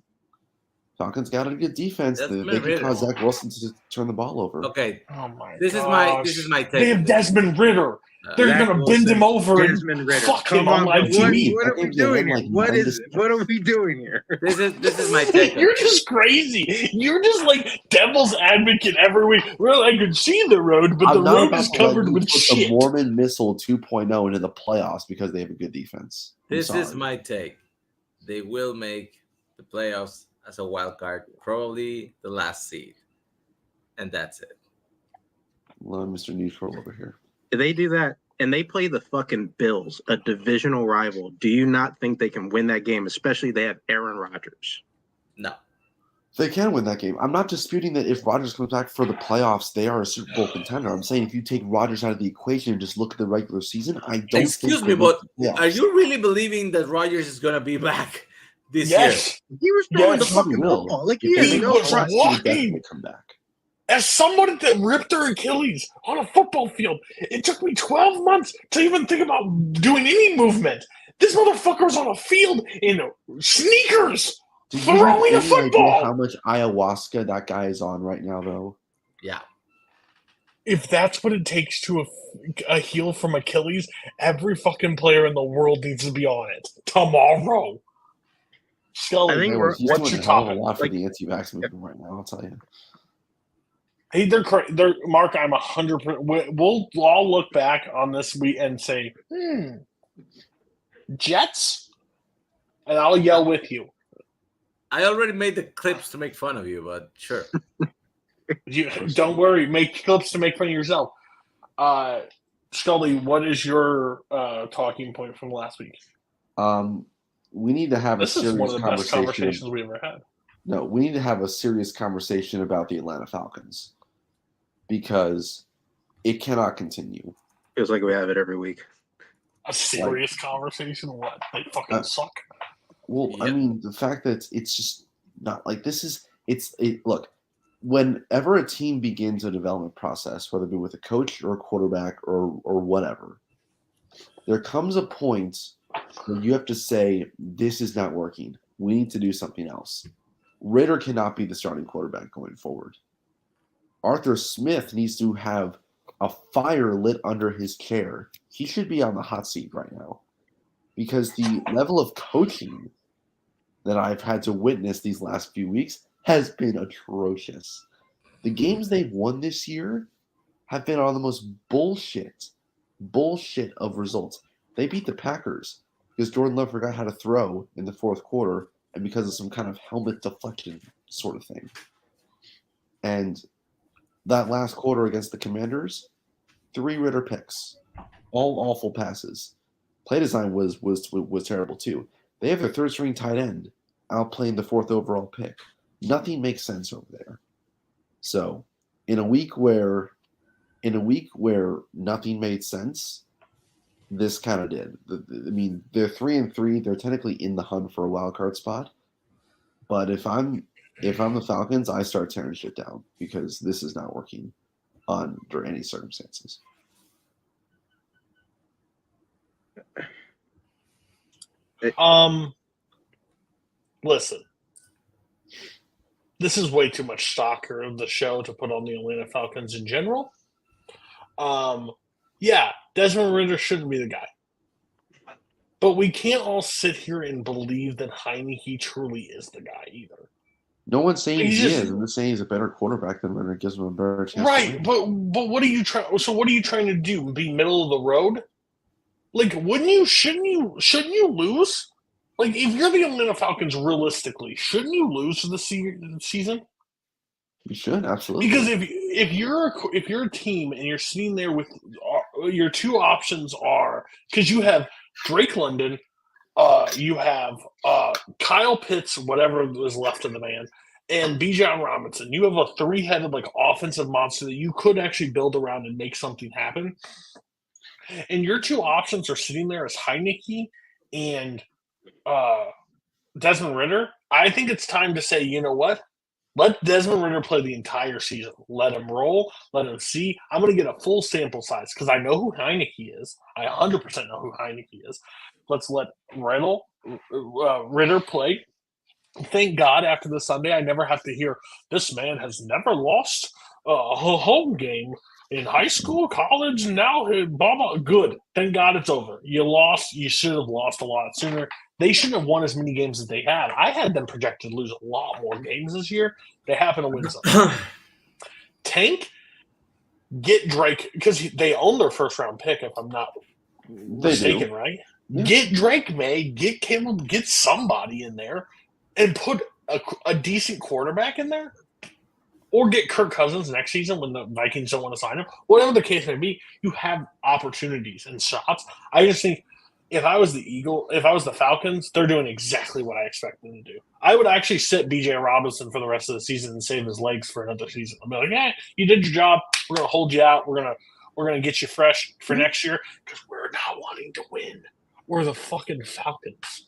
Falcons got a good defense.
That's
They
Desmond
can cause
Ridder.
Zach Wilson to turn the ball over.
Okay,
Oh my
this
gosh.
is my take.
They have Desmond Ritter. They're
Zach
going to
Wilson,
bend him over
Desmond
and
Ritter.
fuck
Come
him
on,
on live
but what
TV.
are we
That game's gonna
doing
end
here?
like
What
9
is?
to 6.
What are we doing here?
This is my take.
You're just crazy. You're just like devil's advocate every week. Well, I could see the road, but the
I'm not
road
about
is
to let
covered
you
with
put the
shit.
Mormon Missile 2.0 into the playoffs because they have a good defense. I'm
This is
sorry.
my take. They will make the playoffs as a wild card, probably the last seed, and that's it.
Love Mr. Neutral over here.
If they do that and they play the fucking Bills, a divisional rival, do you not think they can win that game? Especially they have Aaron Rodgers.
No,
They can win that game. I'm not disputing that if Rodgers comes back for the playoffs, they are a Super Bowl contender. I'm saying if you take Rodgers out of the equation and just look at the regular season, I don't
excuse
think
me,
they
but
make the playoffs.
are you really believing that Rodgers is gonna be back this
Yes.
He was throwing
Yes,
the fucking
He will.
football. Like,
If
he
they
has
make
no
was
the playoffs,
trust.
he will
walking.
definitely come back.
As someone that ripped their Achilles on a football field, it took me 12 months to even think about doing any movement. This motherfucker was on a field in sneakers
Did you have
throwing a
any idea
football.
how much ayahuasca that guy is on right now, though?
Yeah,
If that's what it takes to a heal from Achilles, every fucking player in the world needs to be on it tomorrow. Scully,
I think
He's
we're-
doing
what's your
a hell of a
topic?
lot for
Like-
the anti-vax movement right now, I'll tell you.
Hey, they're Mark. I'm 100%. We'll all look back on this week and say, Jets, and I'll yell with you.
I already made the clips to make fun of you, but sure.
You don't worry. Make clips to make fun of yourself. Scully, what is your talking point from last week?
We need to have
This
a
is one
serious
of the best
conversation.
conversations we ever had.
No, we need to have a serious conversation about the Atlanta Falcons because it cannot continue.
Feels like we have it every week.
A serious conversation? What? They fucking suck.
Well, I
Yep.
mean, the fact that it's just not like this is look, whenever a team begins a development process, whether it be with a coach or a quarterback or whatever, there comes a point where you have to say, this is not working. we need to do something else. Ritter cannot be the starting quarterback going forward. Arthur Smith needs to have a fire lit under his chair. He should be on the hot seat right now because the level of coaching that I've had to witness these last few weeks has been atrocious. The games they've won this year have been on the most bullshit of results. They beat the Packers because Jordan Love forgot how to throw in the fourth quarter and because of some kind of helmet deflection sort of thing. And that last quarter against the Commanders, 3 Ritter picks, all awful passes. Play design was terrible too. They have their third string tight end outplaying the 4th overall pick. Nothing makes sense over there. So, in a week where nothing made sense, this kind of did. I mean, they're 3-3. They're technically in the hunt for a wild card spot. But if I'm the Falcons, I start tearing shit down because this is not working under any circumstances.
Listen. This is way too much soccer of the show to put on the Atlanta Falcons in general. Yeah, Desmond Ritter shouldn't be the guy. But we can't all sit here and believe that Heineke truly is the guy either.
No one's saying he is. I'm just saying he's a better quarterback than Ritter. Gives him a better chance.
Right, but what are you trying? So what are you trying to do? Be middle of the road? Like, shouldn't you lose? Like, if you're the Atlanta Falcons, realistically, shouldn't you lose for the season?
You should, absolutely.
Because if you're a team and you're sitting there with your two options are because you have Drake London, you have Kyle Pitts, whatever was left of the man, and Bijan Robinson. You have a 3-headed like offensive monster that you could actually build around and make something happen. And your two options are sitting there as Heineke and Desmond Ritter. I think it's time to say, you know what? Let Desmond Ritter play the entire season. Let him roll. Let him see. I'm going to get a full sample size because I know who Heineke is. I 100% know who Heineke is. Let's let Ritter play. Thank God after the Sunday, I never have to hear this man has never lost a home game in high school, college, now blah, blah. Good. Thank God it's over. You lost. You should have lost a lot sooner. They shouldn't have won as many games as they had. I had them projected to lose a lot more games this year. They happen to win some. Tank, get Drake, because they own their first-round pick, if I'm not mistaken, right? Yeah. Get Drake May, get Caleb, get somebody in there, and put a decent quarterback in there. Or get Kirk Cousins next season when the Vikings don't want to sign him. Whatever the case may be, you have opportunities and shots. I just think if I was the Falcons, they're doing exactly what I expect them to do. I would actually sit B.J. Robinson for the rest of the season and save his legs for another season. I'll be like, yeah, you did your job. We're going to hold you out. We're gonna get you fresh for next year because we're not wanting to win. We're the fucking Falcons.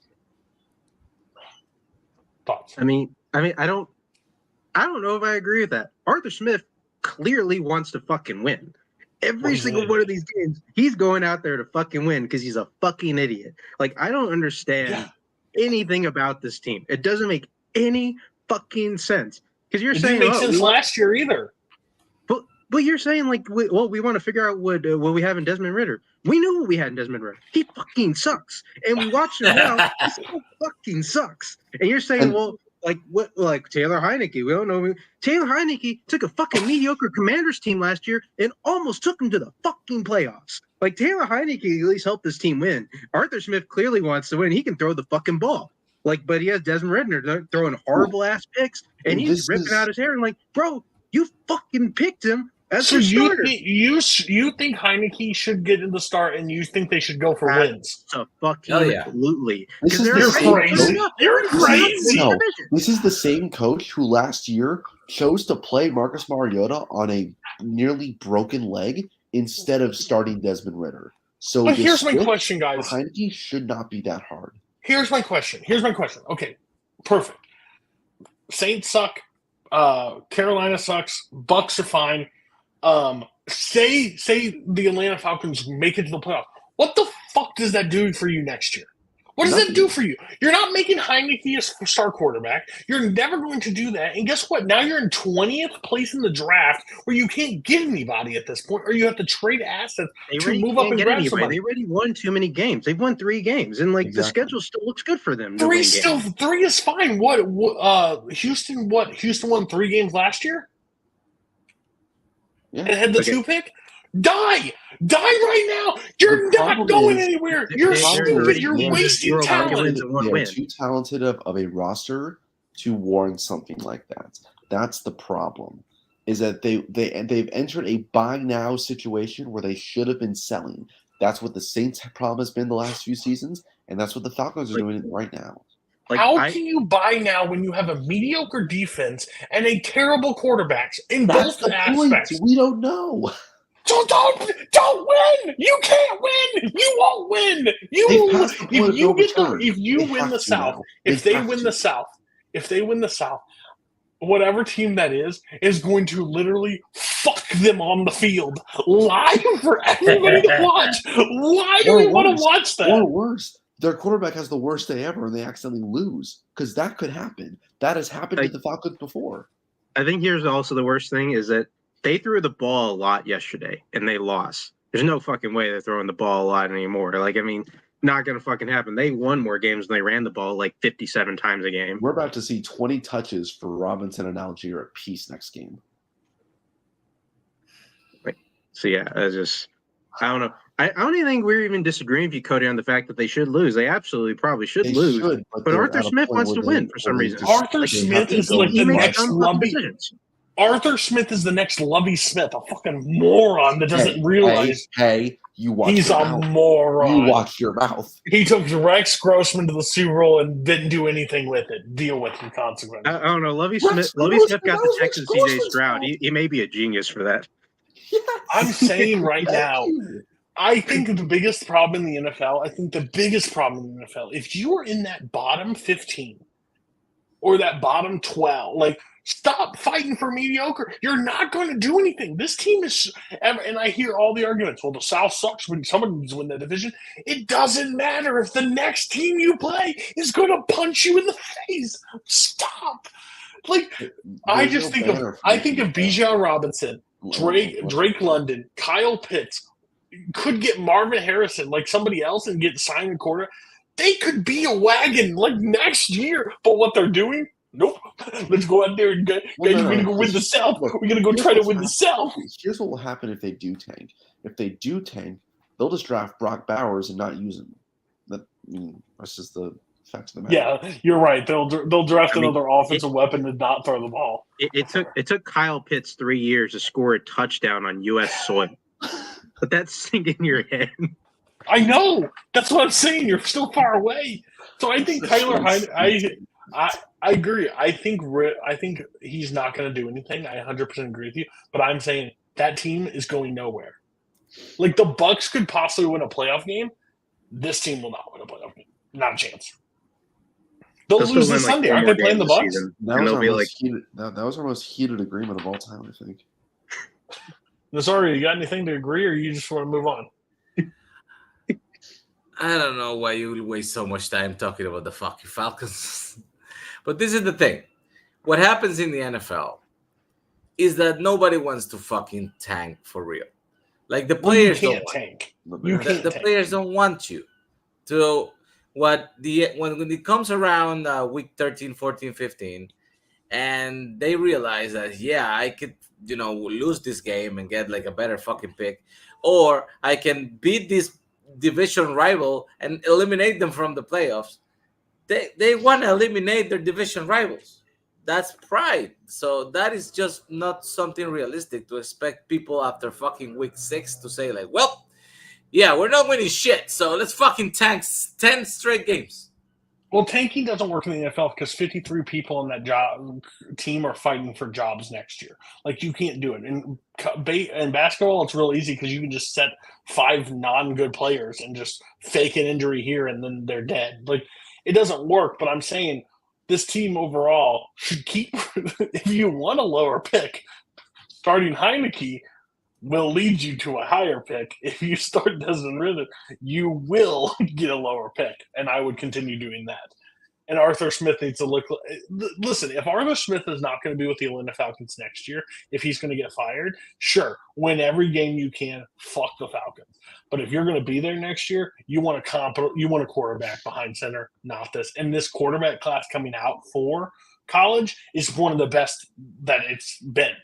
Thoughts?
I mean, I don't know if I agree with that. Arthur Smith clearly wants to fucking win. Every single one of these games, he's going out there to fucking win because he's a fucking idiot. Like, I don't understand anything about this team. It doesn't make any fucking sense. Because you're saying,
didn't make sense last year either.
But you're saying, like, we want to figure out what we have in Desmond Ritter. We knew what we had in Desmond Ritter. He fucking sucks. And we watched him now. He still fucking sucks. And you're saying, like Taylor Heineke. We don't know. Taylor Heineke took a fucking mediocre Commanders team last year and almost took them to the fucking playoffs. Like, Taylor Heineke at least helped this team win. Arthur Smith clearly wants to win. He can throw the fucking ball. Like, but he has Desmond Ritter throwing horrible ass picks, and he's ripping out his hair. And like, bro, you fucking picked him as a starter.
You think Heineke should get in the start, and you think they should go for wins?
Absolutely.
You're crazy. You're crazy.
No, this is the same coach who last year chose to play Marcus Mariota on a nearly broken leg instead of starting Desmond Ritter. So
but here's my question, guys.
Heineke should not be that hard.
Here's my question. Okay, perfect. Saints suck. Carolina sucks. Bucks are fine. Say the Atlanta Falcons make it to the playoffs. What the fuck does that do for you next year? What does that
Nothing.
do for you? You're not making Heineke a star quarterback. You're never going to do that. And guess what? Now you're in 20th place in the draft where you can't get anybody at this point, or you have to trade assets
They
to
already
move up
can't
and
get
grab
anybody.
somebody.
They already won too many games. They've won 3 games, and like the
Exactly.
schedule still looks good for them to win games.
3 is fine. Houston won 3 games last year
Yeah.
and had the
Okay.
2 pick? Die right now. You're
The
not
problem
going
is-
anywhere.
They-
You're
they're
stupid.
already
You're
one
wasting
Euro bucket
talent.
wins and 1
They are
win.
too talented of a roster to warrant something like that. That's the problem. Is that they've entered a buy now situation where they should have been selling. That's what the Saints' problem has been the last few seasons, and that's what the Falcons are doing right now.
Like
How can you buy now when you have a mediocre defense and a terrible quarterback in
That's
both
the
aspects?
point. We don't know.
So don't win. You can't win. You won't win.
They've passed the point of no return.
If you
They
win
have
the
to
South,
now.
if
They
they
have
win
to.
the South, whatever team that is going to literally fuck them on the field live for everybody to watch. Why do we want to watch that?
Or worse, their quarterback has the worst day ever and they accidentally lose. Because that could happen. That has happened to the Falcons before.
I think here's also the worst thing is that they threw the ball a lot yesterday and they lost. There's no fucking way they're throwing the ball a lot anymore. Like, I mean, not going to fucking happen. They won more games when they ran the ball like 57 times a game.
We're about to see 20 touches for Robinson and Algier apiece next game.
So, yeah, I don't know. I don't even think we're even disagreeing with you, Cody, on the fact that they should lose. They absolutely probably should lose. But Arthur Smith wants to win for some reason.
Arthur Smith is like the next Lovey.
Decisions.
Arthur Smith is the next Lovey Smith, a fucking moron that doesn't realize
you watch
he's
your
a
mouth.
moron.
You watch your mouth.
He took Rex Grossman to the Super Bowl and didn't do anything with it. Deal with the consequences.
I don't know. Lovey Smith got the Texas CJ Stroud. He may be a genius for that.
Yeah,
I'm saying right now, I think the biggest problem in the NFL, if you are in that bottom 15 or that bottom 12, like, stop fighting for mediocre. You're not going to do anything. This team is, and I hear all the arguments, well, the South sucks when somebody needs to win the division. It doesn't matter if the next team you play is going to punch you in the face. Stop. Like, I think of Bijan Robinson, Drake London, Kyle Pitts, could get Marvin Harrison, like somebody else, and get signed in quarter. They could be a wagon like next year. But what they're doing, nope. Let's go out there and we're going to go win the South. We're going to go try to win the South.
Here's what will happen if they do tank. If they do tank, they'll just draft Brock Bowers and not use him. That's just the fact of the matter.
Yeah, you're right. They'll draft another offensive weapon to not throw the ball.
It took Kyle Pitts 3 years to score a touchdown on U.S. soil. But that's sink in your head.
I know. That's what I'm saying. You're still far away. So I think Tyler I agree. I think he's not going to do anything. I 100% agree with you. But I'm saying that team is going nowhere. Like, the Bucks could possibly win a playoff game. This team will not win a playoff game. Not a chance. They'll lose this Sunday. Aren't they playing the Bucks?
That was our most heated agreement of all time, I think.
Sorry, you got anything to agree, or you just want to move on?
I don't know why you waste so much time talking about the fucking Falcons. But this is the thing. What happens in the NFL is that nobody wants to fucking tank for real. Like, the players
don't tank.
The players don't want you. So when it comes around week 13, 14, 15, and they realize that, I could, lose this game and get like a better fucking pick, or I can beat this division rival and eliminate them from the playoffs. They want to eliminate their division rivals. That's pride. So that is just not something realistic to expect people after fucking week 6 to say, like, well, we're not winning shit, so let's fucking tank 10 straight games.
Well, tanking doesn't work in the NFL because 53 people in that team are fighting for jobs next year. Like, you can't do it. In basketball, it's real easy because you can just set 5 non-good players and just fake an injury here and then they're dead. Like, it doesn't work, but I'm saying this team overall should keep – if you want a lower pick, starting Heineke, will lead you to a higher pick. If you start Desmond Ritter, you will get a lower pick, and I would continue doing that. And Arthur Smith needs to look. Listen, if Arthur Smith is not going to be with the Atlanta Falcons next year, if he's going to get fired, sure, win every game you can. Fuck the Falcons. But if you're going to be there next year, you want a quarterback behind center, not this. And this quarterback class coming out for college is one of the best that it's been.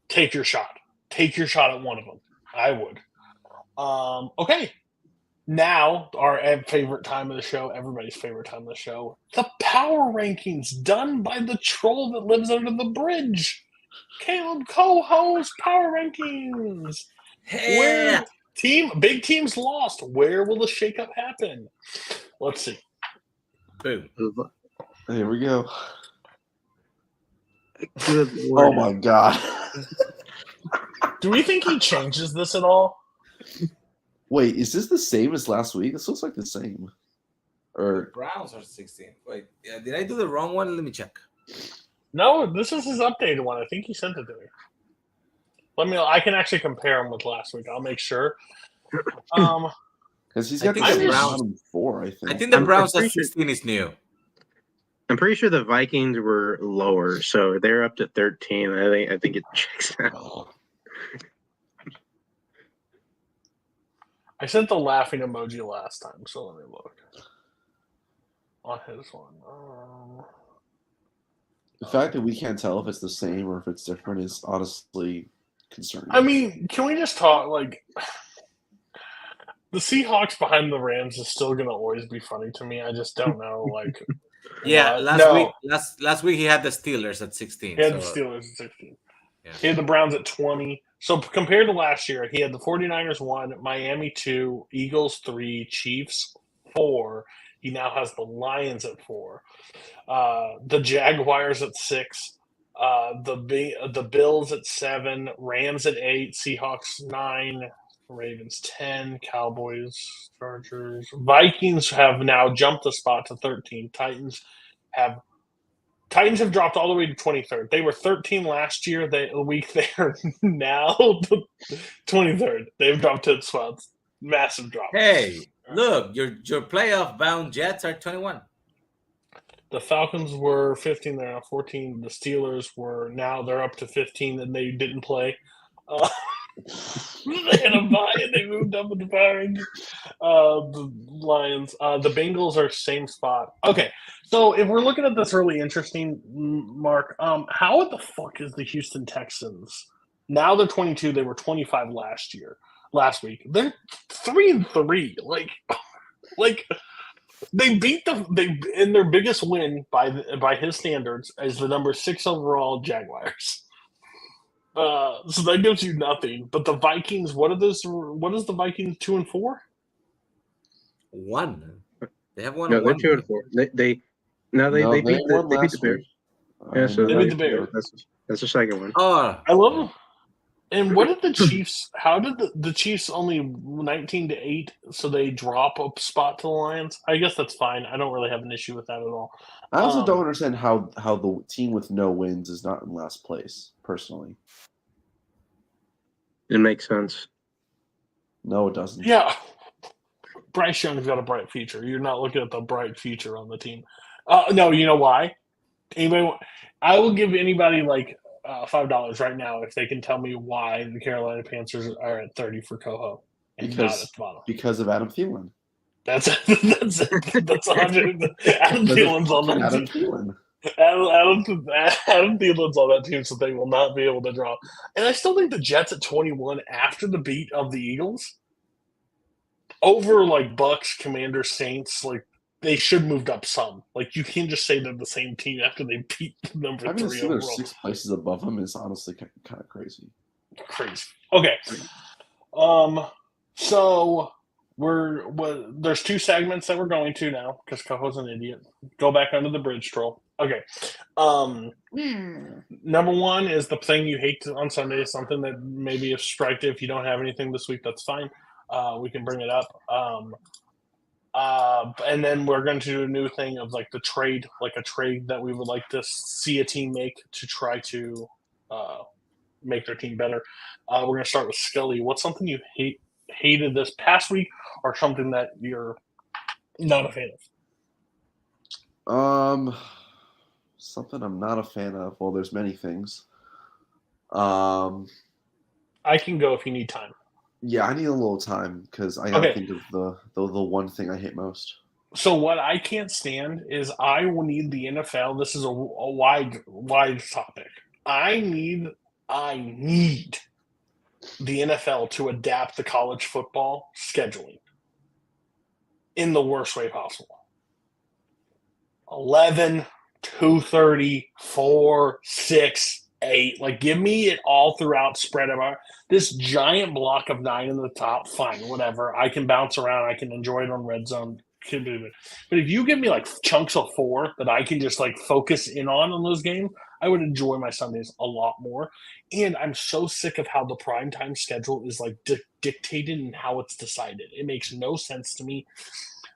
Take your shot. Take your shot at one of them. I would. Okay. Now, our favorite time of the show, everybody's favorite time of the show, the power rankings done by the troll that lives under the bridge. Caleb Coho's power rankings. Where big teams lost. Where will the shakeup happen? Let's see.
Boom.
Here we go.
Good
Oh
Lord.
my god.
Do we think he changes this at all?
Wait, is this the same as last week? This looks like the same. Or
Browns are 16. Wait, did I do the wrong one? Let me check.
No, this is his updated one. I think he sent it to me. I can actually compare them with last week. I'll make sure.
because he's got
think
the
the
bottom 4, I think.
I think the
I'm
Browns at
pretty sure-
16 is new.
I'm pretty sure the Vikings were lower, so they're up to 13. I think it checks out.
I sent the laughing emoji last time, so let me look. On his one.
The fact that we can't tell if it's the same or if it's different is honestly concerning.
I mean, can we just talk, like, the Seahawks behind the Rams is still going to always be funny to me. I just don't know, like.
Yeah,
what?
last week he had the Steelers at 16.
He had the
so-
Steelers at 16.
Yeah.
He had the Browns at 20. So compared to last year, he had the 49ers 1, Miami 2, Eagles 3, Chiefs 4. He now has the Lions at 4. The Jaguars at 6. The Bills at 7. Rams at 8. Seahawks 9. Ravens 10. Cowboys, Chargers. Vikings have now jumped a spot to 13. Titans have dropped all the way to 23rd. They were 13 last year. They are now 23rd. They've dropped 10 spots. Massive drop.
Hey, look, your playoff bound Jets are 21.
The Falcons were 15. They're now 14. The Steelers they're up to 15, and they didn't play. They had a bye and they moved up with the power rankings. The Lions, the Bengals are same spot. Okay, so if we're looking at this really interesting, Mark, how the fuck is the Houston Texans? Now they're 22. They were 25 last week. They're 3-3. Like they beat in their biggest win by his standards as the number 6 overall Jaguars. So that gives you nothing. But the Vikings, what is the Vikings 2-4?
1. They have one.
No, they're 2-4. They beat
won
the
last
Bears.
week.
Yeah, so
They beat the Bears.
That's the second one.
Oh,
I love them. And what did the Chiefs? How did the Chiefs only 19-8? So they drop a spot to the Lions. I guess that's fine. I don't really have an issue with that at all.
I also don't understand how the team with no wins is not in last place, personally.
It makes sense.
No, it doesn't.
Yeah, Bryce Young's got a bright future. You're not looking at the bright future on the team. No, you know why? I will give anybody like $5 right now if they can tell me why the Carolina Panthers are at 30 for Coho and not at the bottom.
Because of Adam Thielen.
That's 100. Adam Thielen's on that
Adam
team.
Thielen.
Adam Thielen's on that team, so they will not be able to draw. And I still think the Jets at 21 after the beat of the Eagles over like Bucks, Commanders, Saints, like they should moved up some. Like you can't just say they're the same team after they beat the number
Having
3
the Steelers
overall.
6 places above them is honestly kind of crazy.
Crazy. Okay. So there's 2 segments that we're going to now because Coho's an idiot. Go back under the bridge, troll. Okay. Number 1 is the thing you hate on Sunday, something that maybe is striked. If you don't have anything this week, that's fine. We can bring it up. And then we're going to do a new thing of like a trade that we would like to see a team make to try to make their team better. We're going to start with Scully. What's something you hated this past week, or something that you're not a fan of?
Something I'm not a fan of. Well, there's many things.
I can go if you need time.
Yeah, I need a little time because I gotta think of the one thing I hate most.
So what I can't stand is I will need the NFL. This is a wide topic. I need the NFL to adapt the college football scheduling in the worst way possible. 11, 2:30, 4, 6, 8. Like, give me it all throughout, spread it out. This giant block of 9 in the top, fine, whatever. I can bounce around. I can enjoy it on red zone. But if you give me like chunks of 4 that I can just like focus in on those games, I would enjoy my Sundays a lot more. And I'm so sick of how the primetime schedule is like dictated and how it's decided. It makes no sense to me.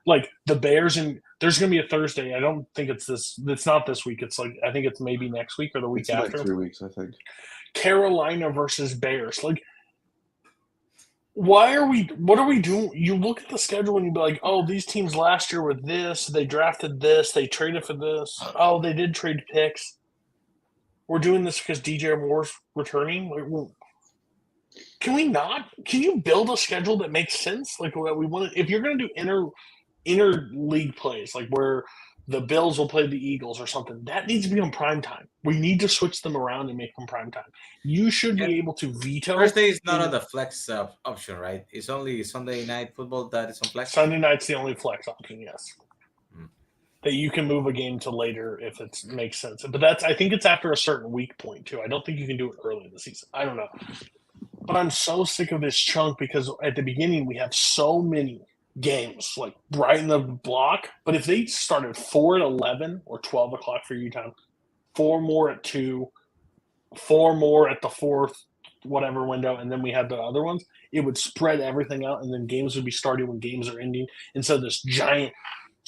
Like the Bears, and there's going to be a Thursday. I don't think it's this. It's not this week. It's like I think it's maybe next week or the week
It's
after.
like 3 weeks, I think.
Carolina versus Bears. Like, what are we doing? You look at the schedule and you be like, oh, these teams last year were this. They drafted this. They traded for this. Oh, they did trade picks. We're doing this because DJ Moore's returning. Like, well, can we not? Can you build a schedule that makes sense? Like, what we want. If you're going to do inter league plays, like where the Bills will play the Eagles or something, that needs to be on prime time. We need to switch them around and make them prime time. You should be able to veto.
Thursday is not on the flex option, right? It's only Sunday night football that is on flex.
Sunday night's the only flex option, yes. That you can move a game to later if it makes sense. But I think it's after a certain week point too. I don't think you can do it early in the season. I don't know. But I'm so sick of this chunk because at the beginning we have so many games like right in the block. But if they started 4 at 11 or 12 o'clock for you time, 4 more at 2, 4 more at the 4th, whatever window, and then we had the other ones, it would spread everything out, and then games would be starting when games are ending instead of this giant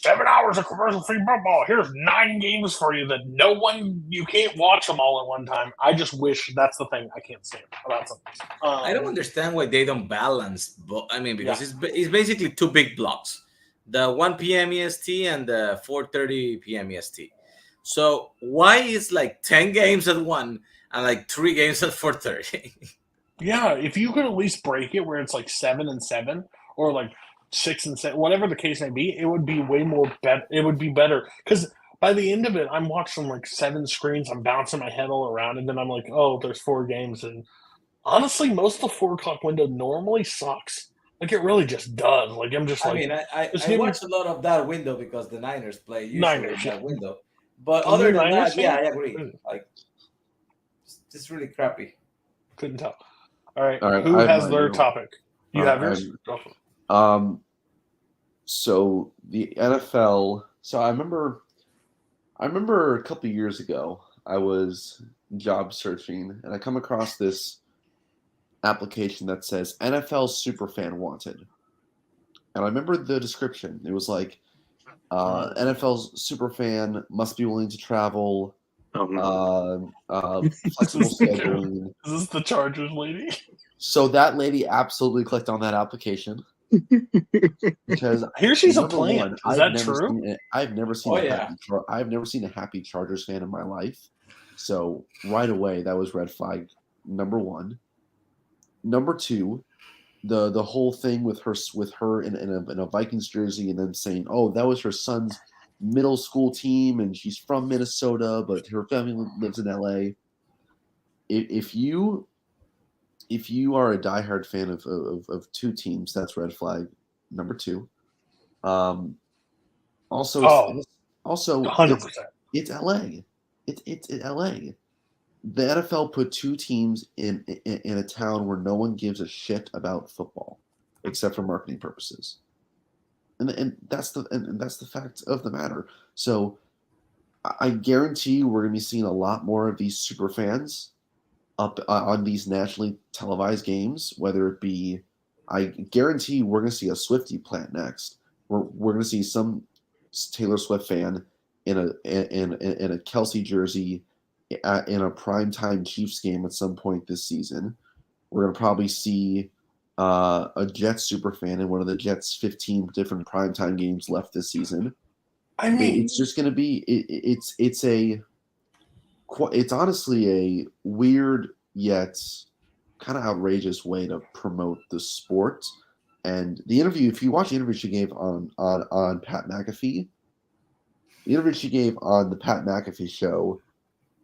7 hours of commercial-free football. Here's 9 games for you that you can't watch them all at one time. I just wish that's the thing I can't stand about something.
I don't understand why they don't balance. I mean, because it's basically 2 big blocks, the 1 p.m. EST and the 4:30 p.m. EST. So why is like 10 games at 1 and like 3 games at 4:30?
Yeah, if you could at least break it where it's like 7 and 7 or like 6 and 7, whatever the case may be, it would be way more better. It would be better because by the end of it, I'm watching like 7 screens. I'm bouncing my head all around, and then I'm like, oh, there's 4 games. And honestly, most of the 4 o'clock window normally sucks. Like it really just does. Like I'm just like,
I watch a lot of that window because the Niners play usually in that window. But
Are
other
you
than
Niners
that, yeah,
fan?
I agree. Like, it's really crappy.
Couldn't tell. All right.
All right,
Who
I have
has
mine
their
now.
topic? You have yours?
So the NFL. So I remember a couple of years ago, I was job searching, and I come across this application that says NFL Superfan Wanted. And I remember the description. It was like, NFL Superfan must be willing to travel, flexible scheduling.
Is this the Chargers lady?
So that lady absolutely clicked on that application. Because
Here she's a
number
plan.
one,
Is that true?
I've never seen
Oh,
I've never seen a happy Chargers fan in my life. So right away, that was red flag number 1. Number 2, the whole thing with her in a Vikings jersey, and then saying, oh, that was her son's middle school team, and she's from Minnesota, but her family lives in LA. If you are a diehard fan of 2 teams, that's red flag number 2. Also,
100%.
It's LA. It's LA. The NFL put 2 teams in a town where no one gives a shit about football, except for marketing purposes, and that's the fact of the matter. So, I guarantee we're going to be seeing a lot more of these super fans up on these nationally televised games. Whether it be, I guarantee we're going to see a Swiftie plant next. We're going to see some Taylor Swift fan in a Kelsey jersey in a primetime Chiefs game at some point this season. We're going to probably see a Jets superfan in one of the Jets' 15 different primetime games left this season.
I mean,
it's just going to be it's honestly a weird yet kind of outrageous way to promote the sport. And the interview, if you watch the interview she gave on Pat McAfee, the interview she gave on the Pat McAfee show,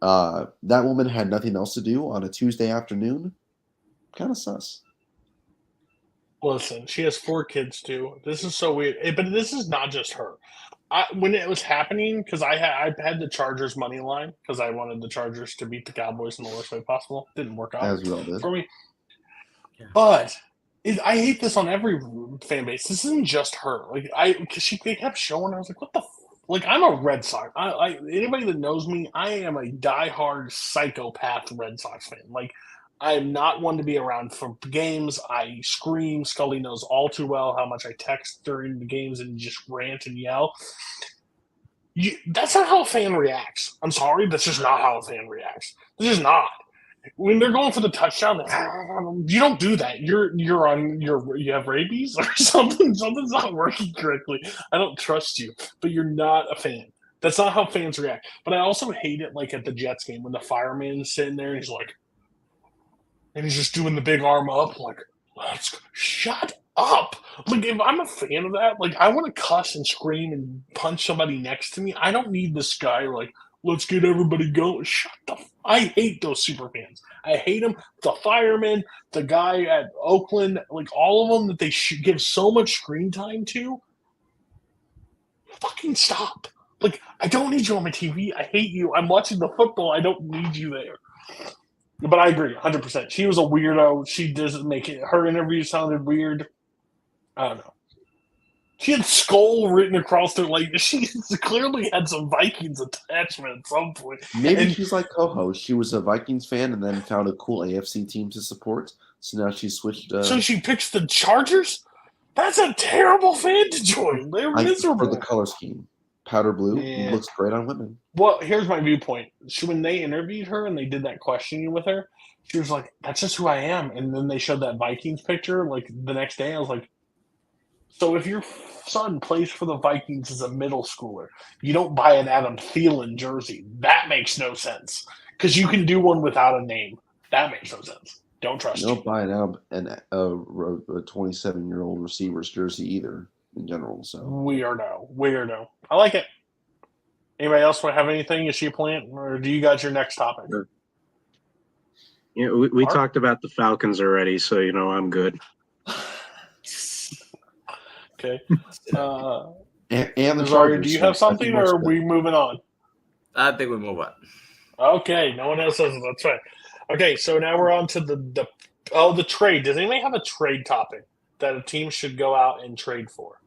that woman had nothing else to do on a Tuesday afternoon. Kind of sus.
listen, she has 4 kids too. This is so weird. But this is not just her. When it was happening, because I had the Chargers money line because I wanted the Chargers to beat the Cowboys in the worst way possible. Didn't work out
As we all did.
for me. Yeah. But I hate this on every fan base. This isn't just her. Because they kept showing. I was like, what the. I'm a Red Sox. Anybody that knows me, I am a diehard psychopath Red Sox fan. I'm not one to be around for games. I scream. Scully knows all too well how much I text during the games and just rant and yell. That's not how a fan reacts. I'm sorry. That's just not how a fan reacts. This is not. When they're going for the touchdown, you don't do that. You have rabies or something. Something's not working correctly. I don't trust you, but you're not a fan. That's not how fans react. But I also hate it at the Jets game when the fireman's sitting there and he's just doing the big arm up, let's shut up. If I'm a fan of that, I want to cuss and scream and punch somebody next to me. I don't need this guy let's get everybody going. I hate those super fans. I hate them. The fireman, the guy at Oakland, all of them that they give so much screen time to. Fucking stop. I don't need you on my TV. I hate you. I'm watching the football. I don't need you there. But I agree, 100%. She was a weirdo. She doesn't make it. Her interview sounded weird. I don't know. She had skull written across her. She clearly had some Vikings attachment at some point.
Maybe she's like co-host. She was a Vikings fan and then found a cool AFC team to support. So now she switched.
So she picks the Chargers? That's a terrible fan to join. They're miserable.
For the color scheme. Powder blue looks great on women.
Well, here's my viewpoint. When they interviewed her and they did that questioning with her, she was like, that's just who I am. And then they showed that Vikings picture the next day. I was like, so if your son plays for the Vikings as a middle schooler, you don't buy an Adam Thielen jersey. That makes no sense. Because you can do one without a name. That makes no sense. Don't trust you.
Don't buy a 27-year-old receiver's jersey either. In general, so weirdo. I like it. Anybody else want to have anything? Is she a plant, or do you got your next topic?
Yeah, we talked about the Falcons already, so I'm good.
Okay.
And the
Sorry, do you have something, or are we moving on?
I think we move on.
Okay, no one else says it. That's right. Okay, so now we're on to the trade. Does anybody have a trade topic that a team should go out and trade for?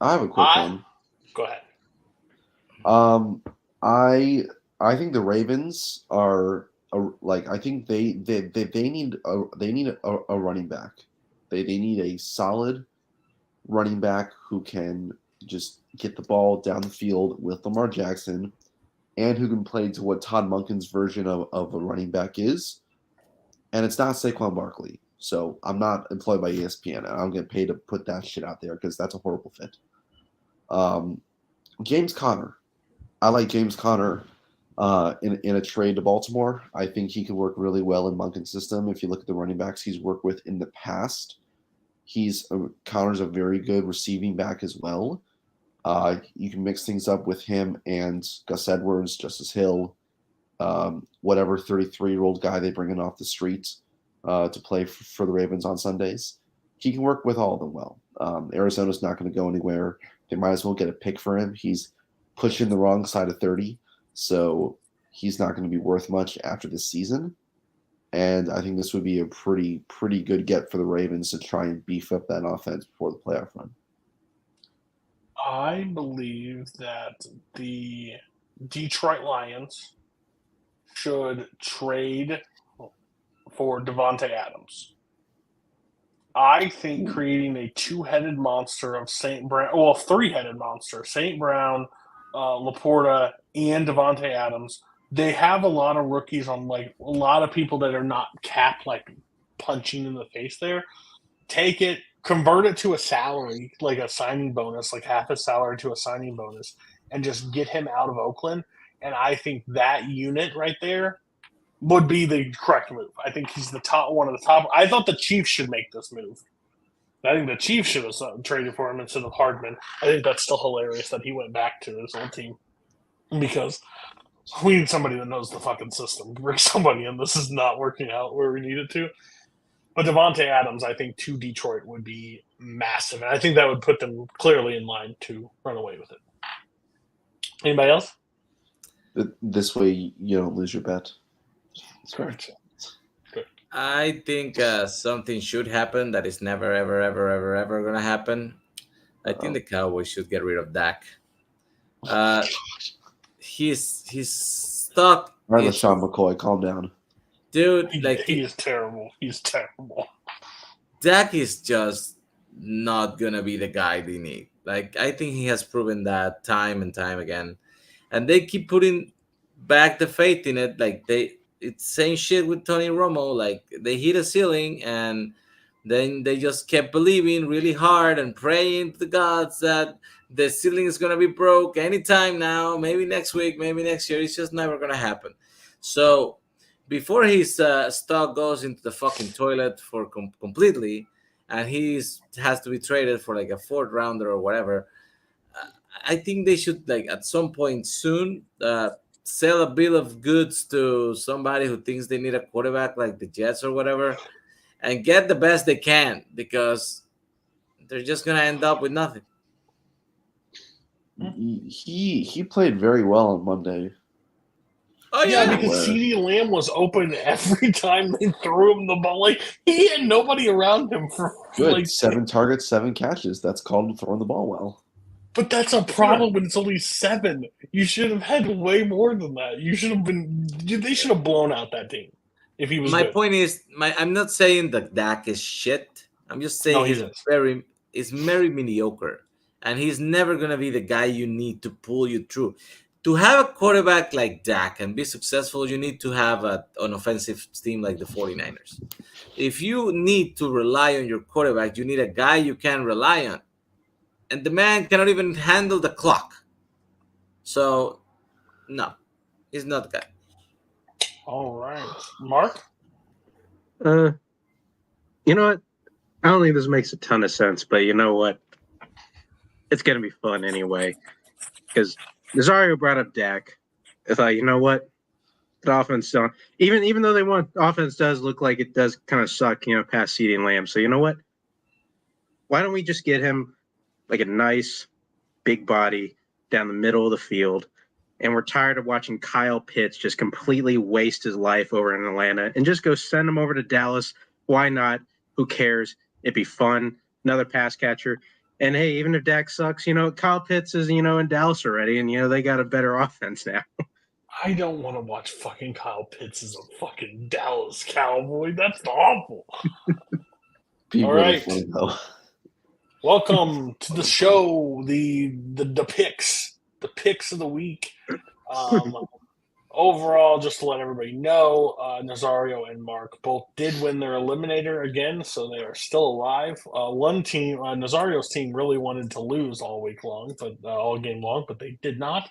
I have a quick one.
Go ahead.
I think the Ravens are I think they need a running back. They need a solid running back who can just get the ball down the field with Lamar Jackson and who can play to what Todd Monken's version of a running back is. And it's not Saquon Barkley. So I'm not employed by ESPN. And I don't get paid to put that shit out there because that's a horrible fit. James Conner. I like James Conner in a trade to Baltimore. I think he could work really well in Monken's system. If you look at the running backs he's worked with in the past, Conner's a very good receiving back as well. You can mix things up with him and Gus Edwards, Justice Hill, whatever 33-year-old guy they bring in off the street to play for the Ravens on Sundays. He can work with all of them well. Arizona's not going to go anywhere. They might as well get a pick for him. He's pushing the wrong side of 30, so he's not going to be worth much after this season. And I think this would be a pretty good get for the Ravens to try and beef up that offense before the playoff run.
I believe that the Detroit Lions should trade for Devontae Adams. I think creating a two-headed monster of St. Brown, well, three-headed monster, St. Brown, Laporta, and Devontae Adams they have a lot of rookies on like a lot of people that are not capped like punching in the face there. Take it, convert it to a salary, like a signing bonus, like half a salary to a signing bonus, and just get him out of Oakland. And I think that unit right there would be the correct move. I think he's the top one of the top. I thought the Chiefs should make this move. I think the Chiefs should have traded for him instead of Hardman. I think that's still hilarious that he went back to his old team because we need somebody that knows the fucking system. Bring somebody in. This is not working out where we need it to. But Devontae Adams, I think, to Detroit would be massive. And I think that would put them clearly in line to run away with it. Anybody else?
This way, you don't lose your bet. That's
correct.
I think something should happen that is never, ever, ever, ever, ever going to happen. I think the Cowboys should get rid of Dak. His stock.
All right, LaShawn McCoy, calm down.
Dude,
he is terrible. He's terrible.
Dak is just not going to be the guy they need. Like, I think he has proven that time and time again. And they keep putting back the faith in it. Like, it's same shit with Tony Romo. Like, they hit a ceiling and then they just kept believing really hard and praying to the gods that the ceiling is going to be broke anytime now, maybe next week, maybe next year. It's just never going to happen. So before his stock goes into the fucking toilet for completely and he has to be traded for like a fourth rounder or whatever, I think they should, like, at some point soon, sell a bill of goods to somebody who thinks they need a quarterback, like the Jets or whatever, and get the best they can because they're just gonna end up with nothing.
He played very well on Monday.
Oh
yeah, because CeeDee Lamb was open every time they threw him the ball. Like, he had nobody around him for
good.
Like
7 targets, 7 catches. That's called throwing the ball well.
But that's a problem when it's only 7. You should have had way more than that. You should have been. They should have blown out that team if he was.
My
good.
point is, I'm not saying that Dak is shit. I'm just saying he's very mediocre, and he's never gonna be the guy you need to pull you through. To have a quarterback like Dak and be successful, you need to have an offensive team like the 49ers. If you need to rely on your quarterback, you need a guy you can rely on. And the man cannot even handle the clock. So, no, he's not the guy.
All right. Mark?
You know what? I don't think this makes a ton of sense, but you know what? It's going to be fun anyway. Because Nazario brought up Dak. I thought, you know what? The offense don't. Even though they won, offense does look like it does kind of suck, past CeeDee Lamb. So, you know what? Why don't we just get him like a nice big body down the middle of the field, and we're tired of watching Kyle Pitts just completely waste his life over in Atlanta, and just go send him over to Dallas. Why not? Who cares? It'd be fun. Another pass catcher. And hey, even if Dak sucks, Kyle Pitts is, in Dallas already, and they got a better offense now.
I don't want to watch fucking Kyle Pitts as a fucking Dallas Cowboy. That's awful. All right.
Funny, though.
Welcome to the show, the picks of the week. Overall, just to let everybody know, Nazario and Mark both did win their eliminator again, so they are still alive. One team, Nazario's team, really wanted to lose all game long, but they did not.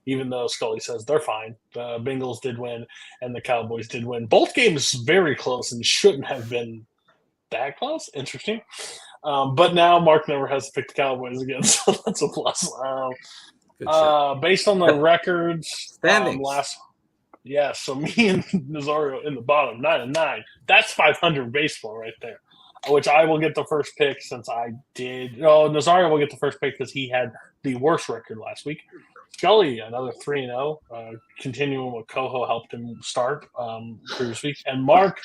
Even though Scully says they're fine, the Bengals did win and the Cowboys did win. Both games very close and shouldn't have been that close. Interesting. But now Mark never has to pick the Cowboys again, so that's a plus. Based on the records, so me and Nazario in the bottom, 9-9. That's 500 baseball right there, which I will get the first pick since I did. Oh, Nazario will get the first pick because he had the worst record last week. Scully, another 3-0, continuing what Coho helped him start previous week. And Mark,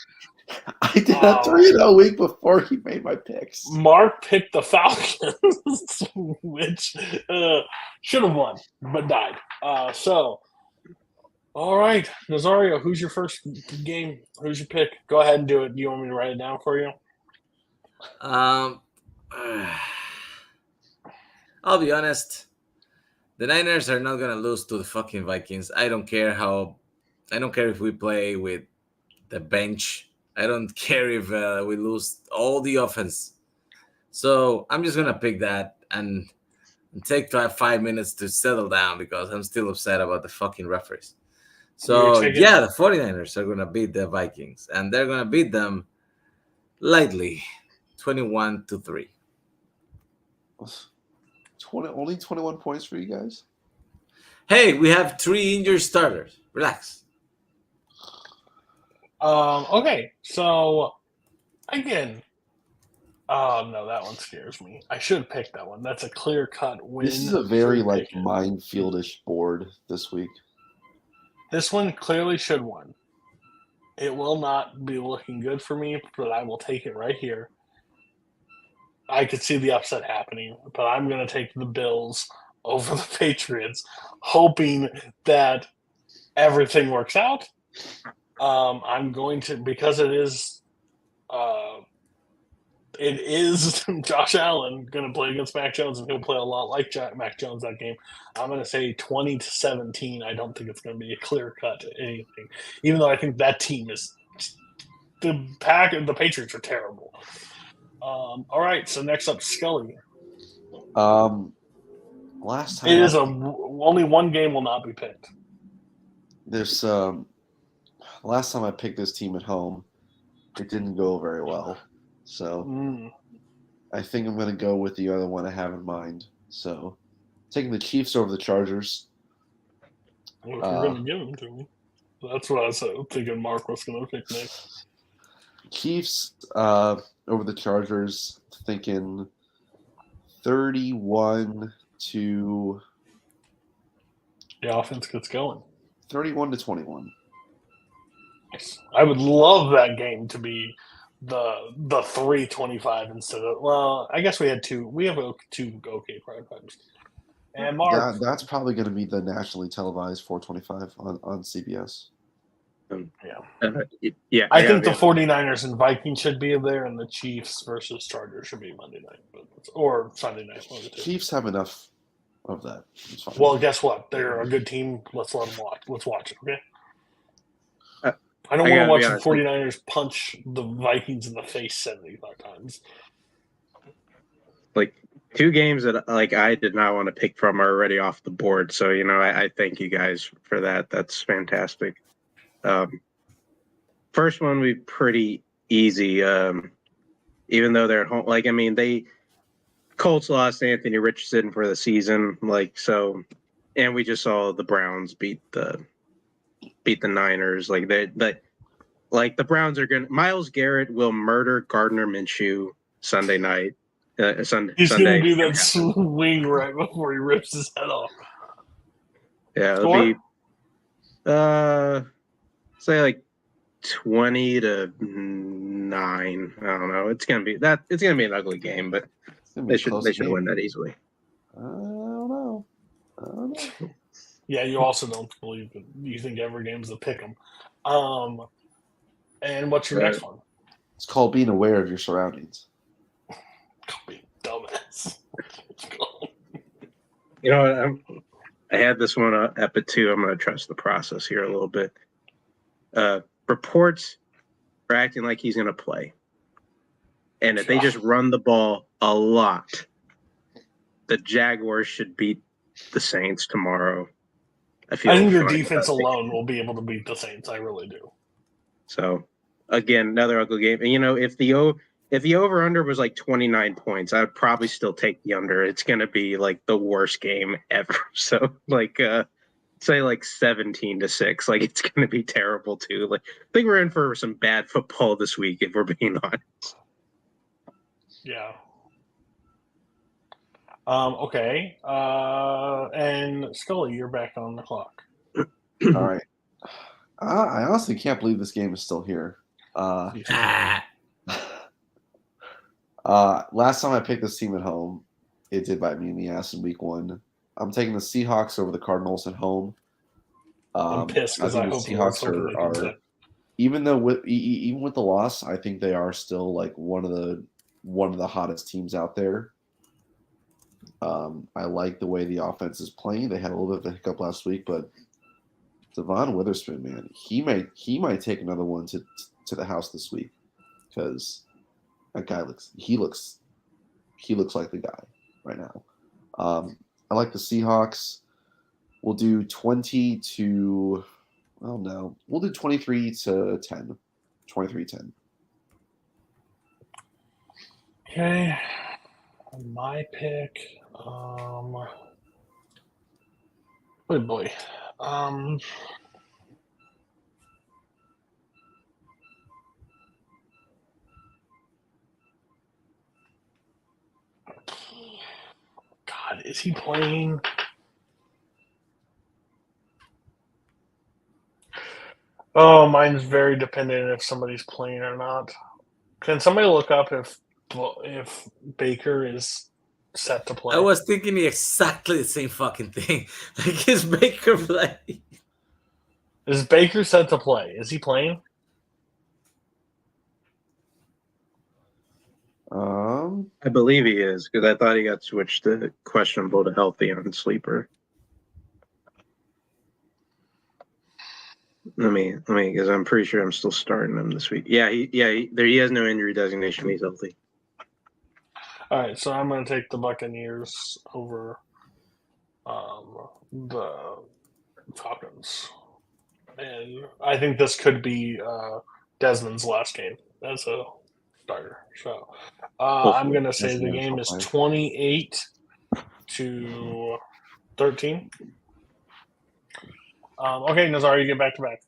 I did a 3-0 week before he made my picks.
Mark picked the Falcons, which should have won, but died. All right, Nazario, who's your first game? Who's your pick? Go ahead and do it. Do you want me to write it down for you?
I'll be honest. The Niners are not going to lose to the fucking Vikings. I don't care how I don't care if we play with the bench. I don't care if we lose all the offense. So I'm just gonna pick that and take 5 minutes to settle down because I'm still upset about the fucking referees. So yeah, the 49ers are gonna beat the Vikings, and they're gonna beat them lightly, 21-3.
Only 21 points for you guys.
Hey, we have 3 injured starters. Relax.
Okay, so again, oh no, that one scares me. I should pick that one. That's a clear cut win.
This is a very like minefieldish board this week.
This one clearly should win. It will not be looking good for me, but I will take it right here. I could see the upset happening, but I'm going to take the Bills over the Patriots, hoping that everything works out. I'm going to, because it is Josh Allen going to play against Mac Jones, and he'll play a lot like Mac Jones that game. I'm going to say 20-17. I don't think it's going to be a clear cut to anything, even though I think that team is the Patriots are terrible. All right, so next up, Scully.
Last time
it is only one game will not be picked.
There's last time I picked this team at home, it didn't go very well. So I think I'm going to go with the other one I have in mind. So taking the Chiefs over the Chargers.
Well, if you're going to give them to me, that's what I was thinking. Mark was going to pick next.
Chiefs over the Chargers, thinking 31 to.
The offense gets going.
31-21.
Nice. I would love that game to be the 3:25 instead of. Well, I guess we had two. We have two okay prime times. And Mark,
that's probably going to be the nationally televised 4:25 on CBS.
Yeah.
I think the 49ers and Vikings should be there, and the Chiefs versus Chargers should be Monday night, or Sunday night.
Chiefs have enough of that.
Well, guess what? They're a good team. Let's let them watch. Let's watch it, okay? I don't want to watch the 49ers punch the Vikings in the face 75 times.
Like, two games that I did not want to pick from are already off the board. So, I thank you guys for that. That's fantastic. First one would be pretty easy. Even though they're at home, Colts lost Anthony Richardson for the season, and we just saw the Browns beat the Niners. The Browns are going to. Myles Garrett will murder Gardner Minshew Sunday night.
He's going to do that swing right before he rips his head off.
Yeah, it'll be say 20-9. I don't know. It's gonna be an ugly game, but they should win that easily.
I don't know.
Yeah, you also don't believe that you think every game's a pick 'em. And what's your next one?
It's called being aware of your surroundings.
Being dumbass.
I had this one up at 2. I'm going to trust the process here a little bit. Reports are acting like he's going to play. And if they just run the ball a lot, the Jaguars should beat the Saints tomorrow. I
think your defense alone will be able to beat the Saints. I really do.
So, again, another ugly game. And, if the over-under was 29 points, I would probably still take the under. It's going to be the worst game ever. So, say 17-6. It's going to be terrible too. I think we're in for some bad football this week, if we're being honest.
Yeah. Okay. And Scully, you're back on the clock.
All right. I honestly can't believe this game is still here. Last time I picked this team at home, it did bite me in the ass in week 1. I'm taking the Seahawks over the Cardinals at home.
I'm pissed because I hope the
Seahawks are even with the loss, I think they are still one of the hottest teams out there. I like the way the offense is playing. They had a little bit of a hiccup last week, but Devon Witherspoon, man, he might take another one to the house this week because that guy looks like the guy right now. I like the Seahawks. We'll do 20 to. Well, no, we'll do 23-10. 23-10.
Okay, my pick. Oh boy. God, is he playing? Oh, mine's very dependent if somebody's playing or not. Can somebody look up if Baker is set to play?
I was thinking exactly the same fucking thing. Like, is Baker play?
Is Baker set to play? Is he playing?
I believe he is because I thought he got switched to questionable to healthy on sleeper. Let me, because I'm pretty sure I'm still starting him this week. Yeah, he has no injury designation. He's healthy.
All right, so I'm going to take the Buccaneers over the Falcons, and I think this could be Desmond's last game as a starter. So I'm going to say the game is 28-13. Okay, Nazar, you get back to back.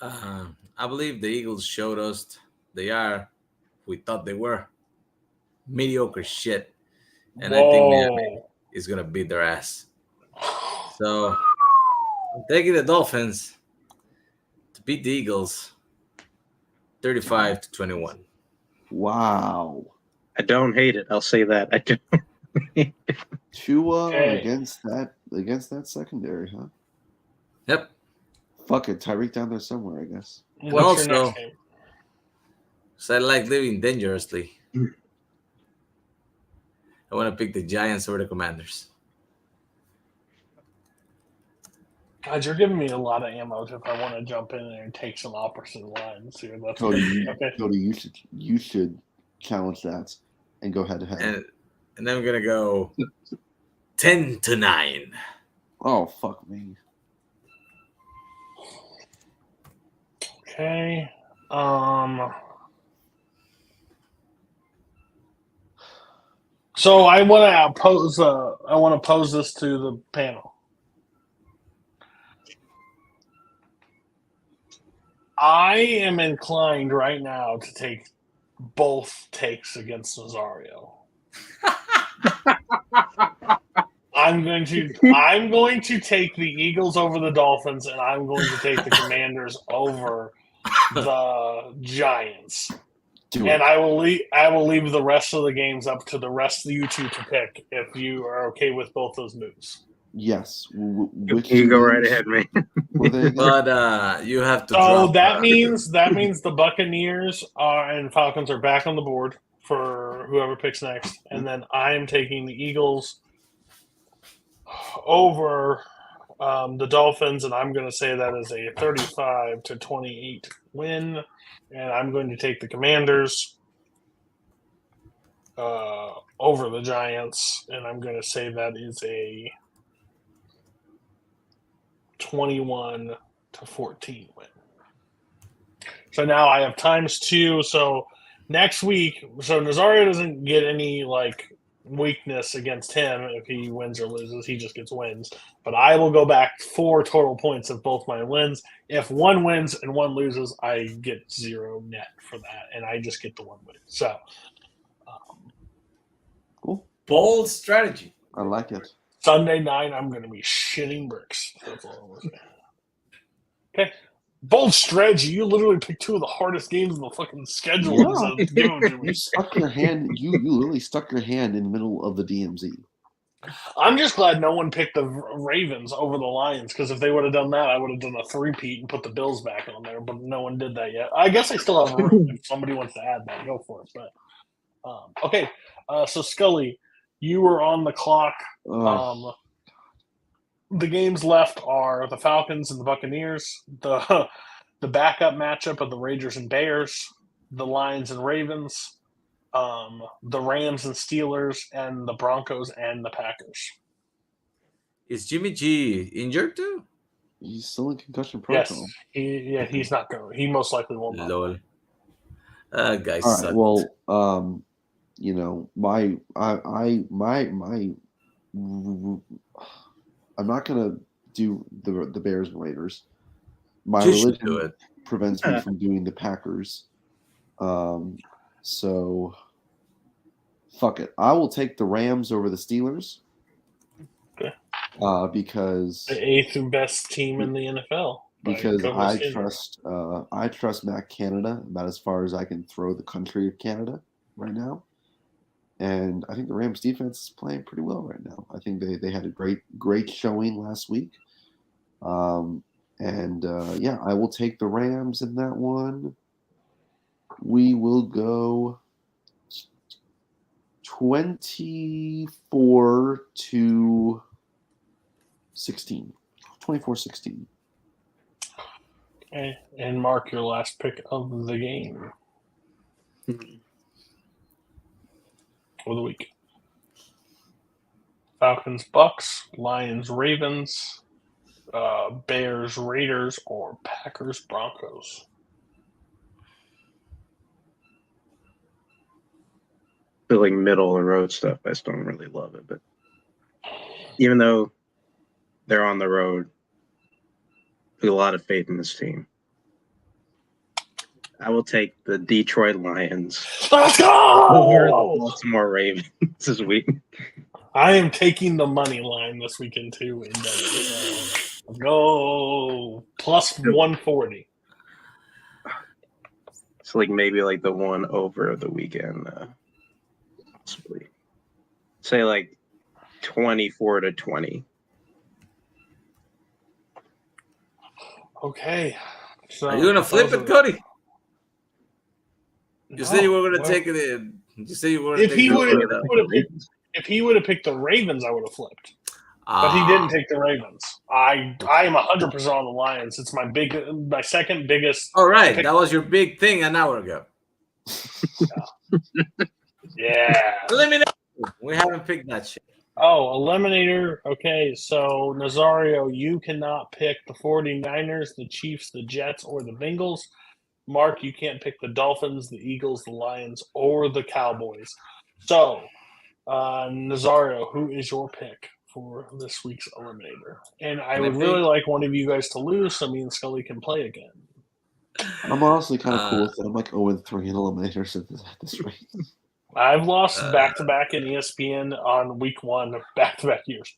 I believe the Eagles showed us they are who we thought they were. Mediocre shit. And I think Miami is going to beat their ass. So I'm taking the Dolphins to beat the Eagles 35-21.
Wow.
I don't hate it. I'll say that. I don't.
Tua against that secondary, huh?
Yep.
Fuck it, Tyreek down there somewhere, I guess.
What's your next game?
So I like living dangerously. I want to pick the Giants over the Commanders.
God, you're giving me a lot of ammo if I want to jump in there and take some opposite lines here. That's
Cody,
okay.
Cody, you should challenge that and go head to head.
And then we're gonna go 10-9.
Oh fuck me.
Okay. So I want to pose this to the panel. I am inclined right now to take both takes against Nazario. I'm going to take the Eagles over the Dolphins, and I'm going to take the Commanders over the Giants. I will leave the rest of the games up to the rest of you two to pick if you are okay with both those moves.
Yes.
You go right ahead, man.
But you have to.
So that means the Buccaneers and Falcons are back on the board for whoever picks next, and then I am taking the Eagles over the Dolphins, and I'm going to say that is a 35-28 win, and I'm going to take the Commanders over the Giants, and I'm going to say that is a 21-14 win. So now I have ×2. So next week, so Nazario doesn't get any weakness against him if he wins or loses. He just gets wins. But I will go back 4 total points of both my wins. If one wins and one loses, I get 0 net for that, and I just get the one win. So
cool.
Bold strategy.
I like it.
Sunday night, I'm going to be shitting bricks. That's all I'm going to say. Okay. Bold strategy. You literally picked 2 of the hardest games in the fucking schedule.
Yeah. You stuck your hand. You literally stuck your hand in the middle of the DMZ.
I'm just glad no one picked the Ravens over the Lions, because if they would have done that, I would have done a 3-peat and put the Bills back on there. But no one did that yet. I guess I still have room. If somebody wants to add that, go for it. But okay. So Scully, you were on the clock. The games left are the Falcons and the Buccaneers, the backup matchup of the Raiders and Bears, the Lions and Ravens, the Rams and Steelers, and the Broncos and the Packers.
Is Jimmy G injured too?
He's still in concussion protocol.
Yes, he's not going. He most likely won't.
Lol. Guys,
All
suck.
right. Well, I'm not gonna do the Bears and Raiders. My
You should
religion
do it.
prevents me from doing the Packers. So fuck it. I will take the Rams over the Steelers.
Okay.
Because
the 8th best team in the NFL.
Because I trust Matt Canada about as far as I can throw the country of Canada right now. And I think the Rams defense is playing pretty well right now. I think they had a great showing last week. I will take the Rams in that one. We will go 24-16. 24-16.
Okay. And Mark, your last pick of the game. For the week. Falcons, Bucks, Lions, Ravens, Bears, Raiders, or Packers, Broncos.
Feeling middle of the road stuff, I still don't really love it. But even though they're on the road, I have a lot of faith in this team. I will take the Detroit Lions.
Let's go!
Over the Baltimore Ravens this week.
I am taking the money line this weekend too. In Let's go plus 140.
It's like maybe like the one over the weekend. Possibly. Say like 24-20.
Okay. So
are you gonna flip it, Cody? You said you were gonna
well,
take it in. You said you were gonna
If
take
he
it
would
in.
have picked the Ravens, I would have flipped. But he didn't take the Ravens. I am 100% on the Lions. It's my second biggest.
All right,
pick.
that was your big thing an hour ago.
Yeah.
Eliminate. We haven't picked that shit.
Oh, Eliminator. Okay, so Nazario, you cannot pick the 49ers, the Chiefs, the Jets, or the Bengals. Mark, you can't pick the Dolphins, the Eagles, the Lions, or the Cowboys. So, Nazario, who is your pick for this week's Eliminator? And I would really like one of you guys to lose so me and Scully can play again.
I'm honestly kind of cool with it. I'm like 0-3 in Eliminators at this rate.
I've lost back-to-back in ESPN on week 1 back-to-back years.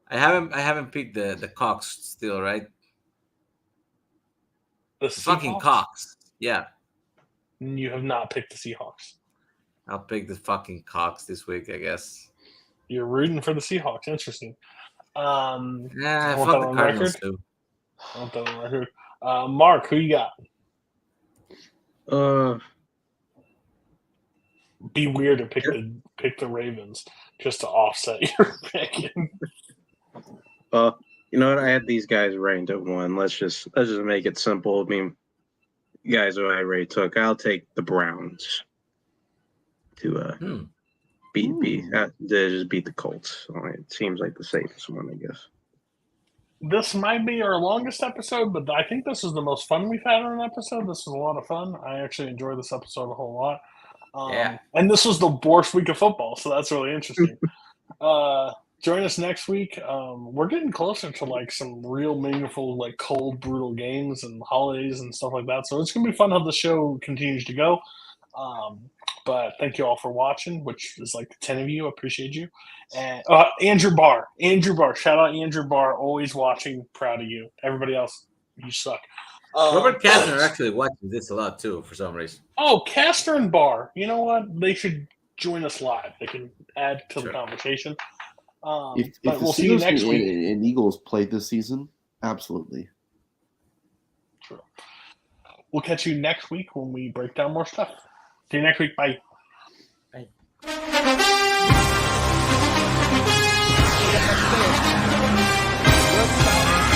I haven't picked the Cox still, right?
The
fucking Cox. Yeah.
You have not picked the Seahawks.
I'll pick the fucking Cox this week, I guess.
You're rooting for the Seahawks. Interesting.
Fuck the Cardinals too.
I want that on record. Mark, who you got? Be weird to pick the Ravens just to offset your pick.
You know what? I had these guys ranked at 1. Let's just make it simple. I mean, guys who I already took. I'll take the Browns to beat the Colts. So it seems like the safest one, I guess.
This might be our longest episode, but I think this is the most fun we've had on an episode. This was a lot of fun. I actually enjoyed this episode a whole lot. And this was the worst week of football, so that's really interesting. Join us next week. We're getting closer to like some real meaningful, like cold, brutal games and holidays and stuff like that. So it's gonna be fun how the show continues to go. But thank you all for watching, which is like 10 of you. I appreciate you. And Andrew Barr, shout out Andrew Barr, always watching. Proud of you. Everybody else, you suck.
Robert Kastner actually watches this a lot too, for some reason.
Oh, Kastner and Barr. You know what? They should join us live. They can add to the conversation.
If
we'll see you next week.
And Eagles played this season, absolutely.
True. We'll catch you next week when we break down more stuff. See you next week. Bye.
Bye.
Good.